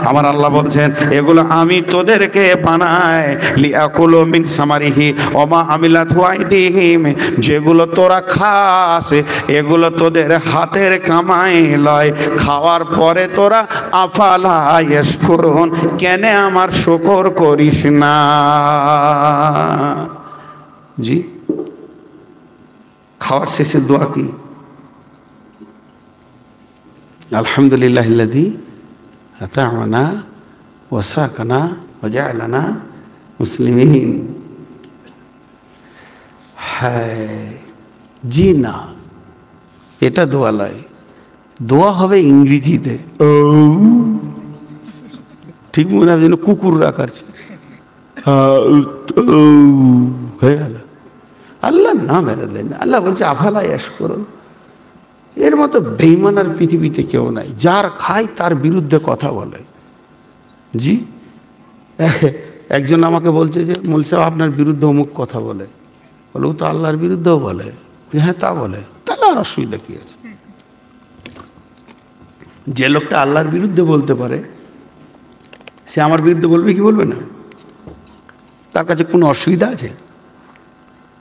আমার আল্লাহ বলছেন, এগুলো আমি তোদেরকে বানাই লিয়াকুলু মিন সামারিহি ওমা আমিলাতহু আইদিহিম, যেগুলো তোরা খাস এগুলো তোদের হাতের কামাই লয়, খাওয়ার পরে তোরা আফালা ইয়াশকুরুন, কেন আমার শুকর করিস না? জি, খাওয়ার শেষে দোয়া কি? আলহামদুলিল্লাহিল্লাযী আত'আমানা ওয়া সাকানা ওয়া জা'আলানা মুসলিমিন। হ্যাঁ, জি না, এটা দোয়া লয়, দোয়া হবে ইংরেজিতে। ও ঠিক মনে হয় যেন কুকুর রাখাচ্ছে, হয়ে গেল। আল্লাহ নাম এলেন, আল্লাহ বলছে আফালা ইয়াশকুরুন। এর মতো বেঈমান আর পৃথিবীতে কেউ নাই, যার খায় তার বিরুদ্ধে কথা বলে। জি, একজন আমাকে বলছে যে মৌলভী সাহেব আপনার বিরুদ্ধে অমুক কথা বলে, বলে ও তো আল্লাহর বিরুদ্ধেও বলে। হ্যাঁ, তা বলে, তাহলে আর অসুবিধা কি আছে? যে লোকটা আল্লাহর বিরুদ্ধে বলতে পারে সে আমার বিরুদ্ধে বলবে কি বলবে না? তার কাছে কোনো অসুবিধা আছে?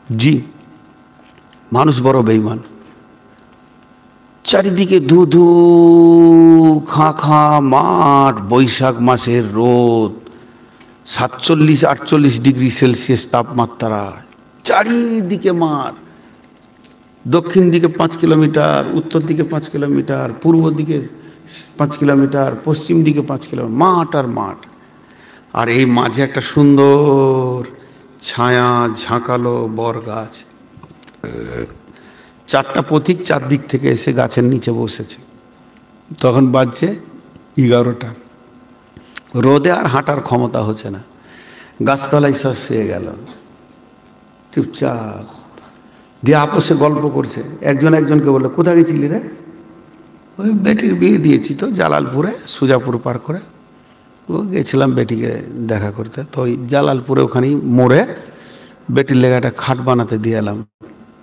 জি, মানুষ বড় বেঈমান। চারিদিকে ধুধু খা খা মাঠ, বৈশাখ মাসের রোদ, 47-48 ডিগ্রি সেলসিয়াস তাপমাত্রা, চারিদিকে মাঠ। দক্ষিণ দিকে 5 কিলোমিটার, উত্তর দিকে 5 কিলোমিটার, পূর্ব দিকে 5 কিলোমিটার, পশ্চিম দিকে 5 কিলোমিটার, মাঠ আর মাঠ। আর এই মাঝে একটা সুন্দর ছায়া ঝাঁকালো বর গাছ। 4টা পথিক 4 দিক থেকে এসে গাছের নিচে বসেছে। তখন বাজছে 11টা। রোদে আর হাঁটার ক্ষমতা হচ্ছে না, গাছতলায় সব শুয়ে গেল চুপচাপ। দিয়ে আপসে গল্প করছে, একজন একজনকে বললো, কোথায় গেছিলি রে? ওই বেটির বিয়ে দিয়েছি তো জালালপুরে, সুজাপুর পার করে। ও গেছিলাম বেটিকে দেখা করতে, তো ওই জালালপুরে ওখানেই মোড়ে বেটির লেগে একটা খাট বানাতে দিয়ে এলাম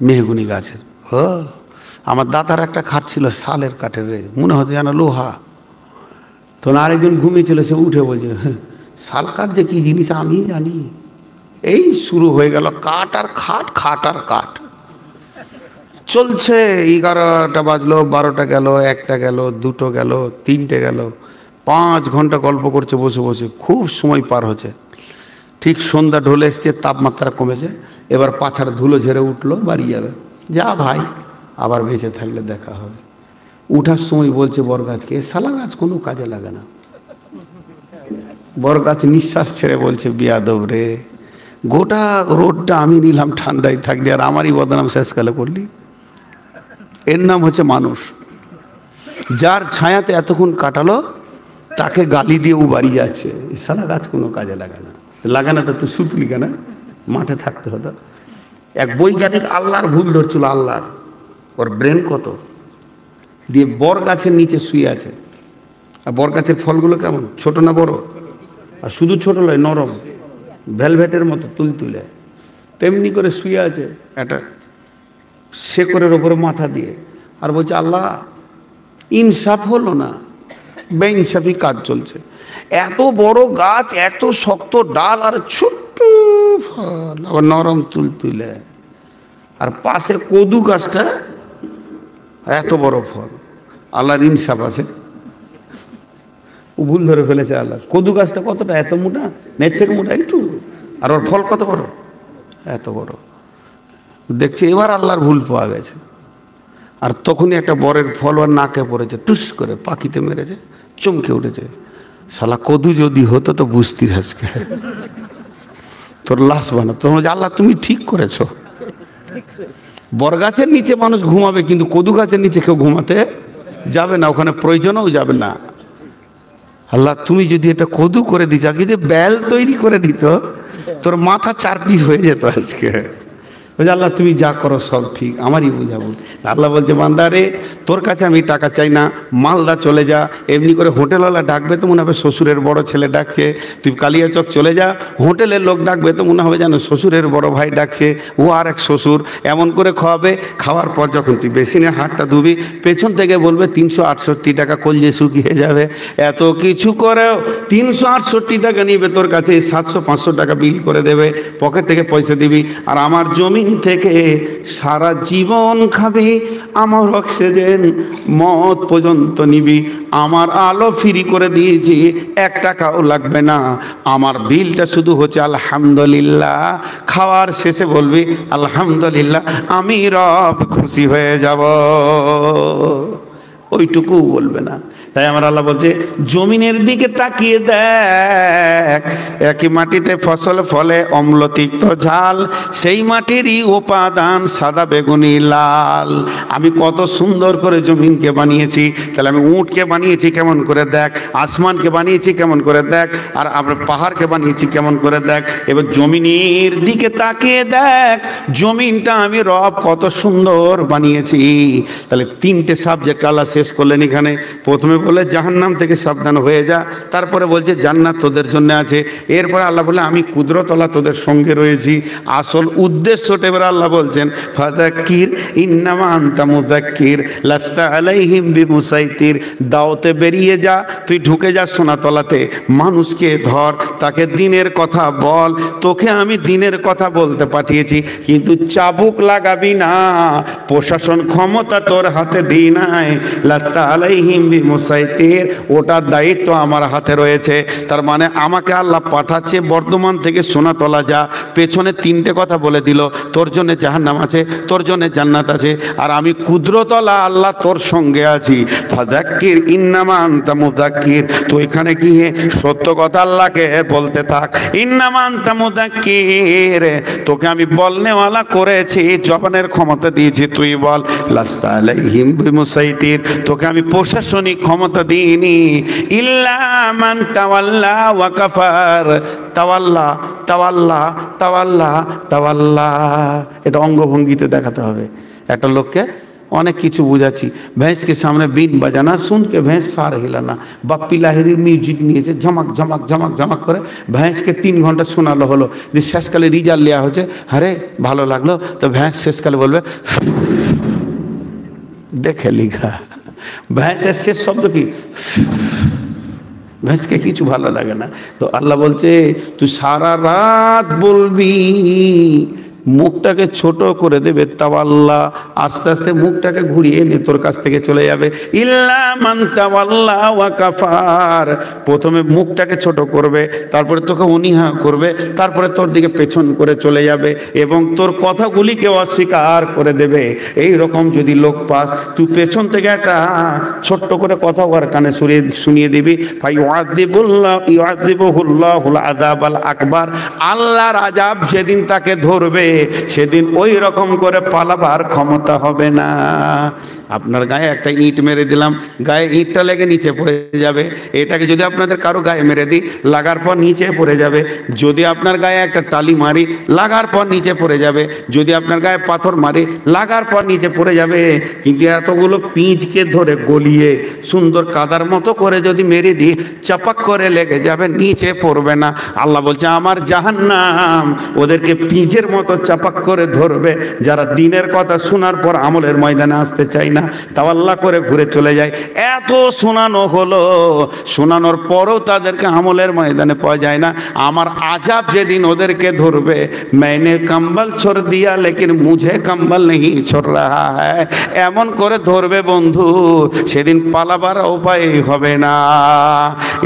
মেহগুনি গাছের। ও আমার দাদার একটা খাট ছিল শালের কাঠের, রে মনে হতো যেন লোহা। তো আরেকজন ঘুমিয়েছিল, সে উঠে বলছে, শাল কাঠ যে কি জিনিস আমি জানি। এই শুরু হয়ে গেল কাঠ আর খাট, খাট আর কাঠ চলছে। 11টা বাজলো, 12টা গেল, 1টা গেল, 2টো গেল, 3টে গেল, 5 ঘন্টা গল্প করছে বসে বসে, খুব সময় পার হচ্ছে। ঠিক সন্ধ্যা ঢলে এসছে, তাপমাত্রা কমেছে, এবার পাছার ধুলো ঝেড়ে উঠলো, বাড়ি যাবে। যা ভাই, আবার বেঁচে থাকলে দেখা হবে। উঠার সময় বলছে বরগাছকে, শালা গাছ কোনো কাজে লাগে না। বরগাছ নিঃশ্বাস ছেড়ে বলছে, বিয়াদব রে, গোটা রোডটা আমি নিলাম ঠান্ডায় থাকলি, আর আমারই বদনাম শেষকালে করলি। এর নাম হচ্ছে মানুষ। যার ছায়াতে এতক্ষণ কাটালো তাকে গালি দিয়ে ও বাড়ি যাচ্ছে, শালা গাছ কোনো কাজে লাগে না। লাগে না তো তুই সুতলি কেন, মাঠে থাকতে হতো। এক বৈজ্ঞানিক আল্লাহর ভুল ধরছিল, আল্লাহর, ওর ব্রেন কত, দিয়ে বর গাছের নিচে শুয়ে আছে। আর বর গাছের ফলগুলো কেমন, ছোট না বড়? আর শুধু ছোট নয়, নরম, ভেলভেটের মতো তুলতুলে, তেমনি করে শুয়ে আছে একটা শেকড়ের ওপরে মাথা দিয়ে। আর বলছে, আল্লাহ ইনসাফ হলো না, বেইনসাফি কাজ চলছে। এত বড় গাছ, এত শক্ত ডাল, আর ছোট্ট ফল, আবার নরম তুলতুলে। আর পাশে কদু গাছটা, এত বড় ফল। আল্লাহর ইনসাফ আছে? ও ভুল ধরে ফেলেছে আল্লাহ। কদু গাছটা কতটা, এত মোটা, নেট থেকে মোটা একটু, আর ওর ফল কত বড়, এত বড়। দেখছে এবার আল্লাহর ভুল পাওয়া গেছে। আর তখনই একটা বরের ফল ওর নাকে পড়েছে, টুস করে পাখিতে মেরেছে, চমকে উঠেছে। শালা কদু যদি হতো তো বুঝতি আজকে, তোর লাশ বানাতো। তখন আল্লাহ তুমি ঠিক করেছো। বরগাছের নিচে মানুষ ঘুমাবে, কিন্তু কদু গাছের নিচে কেউ ঘুমাতে যাবে না, ওখানে প্রয়োজনও যাবে না। আল্লাহ তুমি যদি এটা কদু করে দিত, আজকে যে বেল তৈরি করে দিত, তোর মাথা 4 পিস হয়ে যেত আজকে। বলছে আল্লাহ তুমি যা করো সব ঠিক, আমারই বুঝাবো। আল্লাহ বলছে বান্দা রে, তোর কাছে আমি টাকা চাই না, মালদা চলে যা। এমনি করে হোটেলওয়ালা ডাকবে তো মনে হবে শ্বশুরের বড় ছেলে ডাকছে। তুই কালিয়াচক চলে যা, হোটেলের লোক ডাকবে তো মনে হবে যেন শ্বশুরের বড় ভাই ডাকছে, ও আর এক শ্বশুর। এমন করে খাওয়াবে। খাওয়ার পর যখন তুই বেসিনে হাতটা ধুবি, পেছন থেকে বলবে 368 টাকা, কলজে শুকিয়ে যাবে। এত কিছু করেও 368 টাকা নিবে তোর কাছে, 700-500 টাকা বিল করে দেবে, পকেট থেকে পয়সা দিবি। আর আমার জমিন থেকে সারা জীবন খাবি, আমার অক্সিজেন মদ পর্যন্ত নিবি, আমার আলো ফ্রি করে দিয়েছি, 1 টাকাও লাগবে না। আমার বিলটা শুধু হচ্ছে আলহামদুলিল্লাহ। খাওয়ার শেষে বলবি আলহামদুলিল্লাহ, আমি রব খুশি হয়ে যাব, ওইটুকু বলবে না। তাই আমার আল্লাহ বলছে জমিনের দিকে তাকিয়ে দেখ, একই মাটিতে ফসল ফলে অম্ল তিক্ত ঝাল, সেই মাটিরই উপাদান সাদা বেগুনি লাল। আমি কত সুন্দর করে জমিনকে বানিয়েছি, তাহলে আমি উটকে বানিয়েছি কেমন করে দেখ, আসমানকে বানিয়েছি কেমন করে দেখ, আর আমরা পাহাড়কে বানিয়েছি কেমন করে দেখ। এবার জমিনের দিকে তাকিয়ে দেখ, জমিনটা আমি রব কত সুন্দর বানিয়েছি। তাহলে 3টে সাবজেক্ট আল্লাহ শেষ করলেন এখানে। প্রথমে বলে জাহান্নাম থেকে সাবধান হয়ে যা, তারপরে বলছে জান্নাত তোদের জন্য আছে। এরপরে আল্লাহ বলে আমি কুদরতওয়ালা তোদের সঙ্গে রয়েছি। আসল উদ্দেশ্যটা এবার আল্লাহ বলছেন ফাযাক্কির ইন্নামা আনতা মুযাক্কির লাস্তা আলাইহিম বিমুসাইতির। দাওতে বেরিয়ে যা, তুই ঢুকে যা সোনাতলাতে, মানুষকে ধর, তাকে দিনের কথা বল। তোকে আমি দিনের কথা বলতে পাঠিয়েছি, কিন্তু চাবুক লাগাবি না, প্রশাসন ক্ষমতা তোর হাতে দিই নাই। লাস্তা আলাইহিম বিমুসাইতির, ওটার দায়িত্ব আমার হাতে রয়েছে। তার মানে আমাকে আল্লাহ পাঠাচ্ছে বর্ধমান থেকে সোনাতলা যা, পেছনে 3টে কথা বলে দিল, তোর জন্য জাহান্নাম আছে, তোর জন্য জান্নাত আছে, আর আমি কুদরতওয়ালা আল্লাহ তোর সঙ্গে আছি। ফাযাক্কির ইন্নামা আনতা মুযাক্কির, তো এখানে কি সত্য কথা আল্লাহকে বলতে থাক। ইন্নামা আনতা মুযাক্কির, তোকে আমি বলনেওয়ালা করেছি, জবানের ক্ষমতা দিয়েছি, তুই বল। লাস্তা আলাইহিম বিমুসাইতির, তোকে আমি প্রশাসনিক ক্ষমতা দিইনি। ইল্লা মান তাওয়াল্লা ওয়া কাফার, তাওয়াল্লা তাওয়াল্লা তাওয়াল্লা তাওয়াল্লা, এটা অঙ্গভঙ্গিতে দেখাতে হবে। একটা লোককে অনেক কিছু বুঝাচ্ছি, ভैंसকে সামনে বিন বাজানা, শুনকে ভैंस সার হিলানা, বাপ্পি লাহিরির মিউজিক নিয়েছে, ঝমক ঝমক ঝমক ঝমক করে ভैंसকে 3 ঘন্টা শোনালো হলো। যে শেষকালে রিজাল্ট নেওয়া হচ্ছে, আরে ভালো লাগলো তো ভैंस শেষকালে বলবে দেখে লিখা। ভैंसের শেষ শব্দ কি? ভैंसকে কিছু ভালো লাগে না। তো আল্লাহ বলছে তুই সারা রাত বলবি, মুখটাকে ছোট করে দেবে, তাওয়াল্লা, আস্তে আস্তে মুখটাকে ঘুরিয়ে এনে তোর কাছ থেকে চলে যাবে। ইল্লা মান তাওয়াল্লা ওয়া কাফার, প্রথমে মুখটাকে ছোট করবে, তারপরে তোকে অনীহা করবে, তারপরে তোর দিকে পেছন করে চলে যাবে এবং তোর কথাগুলিকে অস্বীকার করে দেবে। এই রকম যদি লোক পাস, তুই পেছন থেকে একটা ছোট্ট করে কথা ওর কানে শুনিয়ে দিবি। ফায়ুআযিবুহুল্লাহুল আযাবাল আকবার, আল্লাহর আযাব যেদিন তাকে ধরবে সেদিন ওই রকম করে পালাবার ক্ষমতা হবে না। আপনার গায়ে একটা ইট মেরে দিলাম, গায়ে ইটটা লেগে নিচে পড়ে যাবে। এটাকে যদি আপনাদের কারো গায়ে মেরে দিই, লাগার পর নিচে পড়ে যাবে। যদি আপনার গায়ে একটা টালি মারি, লাগার পর নিচে পড়ে যাবে। যদি আপনার গায়ে পাথর মারি, লাগার পর নিচে পড়ে যাবে। কিন্তু এতগুলো পিঁচকে ধরে গলিয়ে সুন্দর কাদার মতো করে যদি মেরে দিই, চাপাক করে লেগে যাবে, নিচে পড়বে না। আল্লাহ বলছে আমার জাহান্নাম ওদেরকে পিঁচের মতো চাপাক করে ধরবে, যারা দিনের কথা শোনার পর আমলের ময়দানে আসতে চায় না, তাওয়াল্লা করে ঘুরে চলে যায়। এত শোনানো হলো, শোনানোর পরও তাদেরকে আমলের ময়দানে পাওয়া যায় না। আমার আযাব যেদিন ওদেরকে ধরবে, मैंने कंबल छोड़ दिया लेकिन मुझे कंबल नहीं छोड़ रहा है, এমন করে ধরবে বন্ধু, সেদিন পালাবার উপায় হবে না।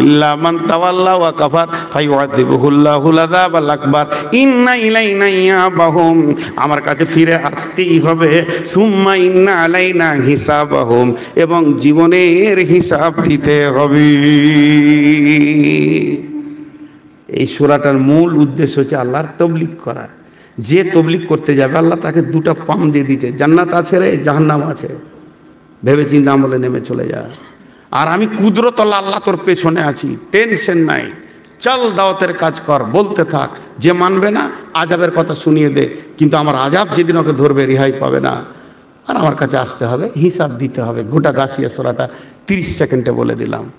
ইল্লা মান তাওয়াল্লা ওয়া কাফার ফায়ুআযিবুহুল্লাহুল আযাবাল আকবার ইন্না ইলাইনা ইয়াবাহুম, আমার কাছে ফিরে আসতেই হবে। সুম্মা ইন্না আলাইনা হিসাবাহুম, এবং জীবনের হিসাব দিতে হবে। এই সূরাটার মূল উদ্দেশ্য হচ্ছে আল্লাহর তবলিগ করা। যে তবলিগ করতে যাবে আল্লাহ তাকে 2টা পাম দিয়ে দিয়েছে, জান্নাত আছে রে, জাহান্নাম আছে, ভেবে চিন্তা আমলে নেমে চলে যা। আর আমি কুদরত আল্লাহ তোর পেছনে আছি, টেনশন নাই, চল দাওয়াতের কাজ কর, বলতে থাক, যে মানবে না আজাবের কথা শুনিয়ে দে, কিন্তু আমার আজাব যেদিন ওকে ধরবে রেহাই পাবে না। আর আমার কাছে আসতে হবে, হিসাব দিতে হবে। গোটা গাছিয়া সূরাটা 30 সেকেন্ডে বলে দিলাম।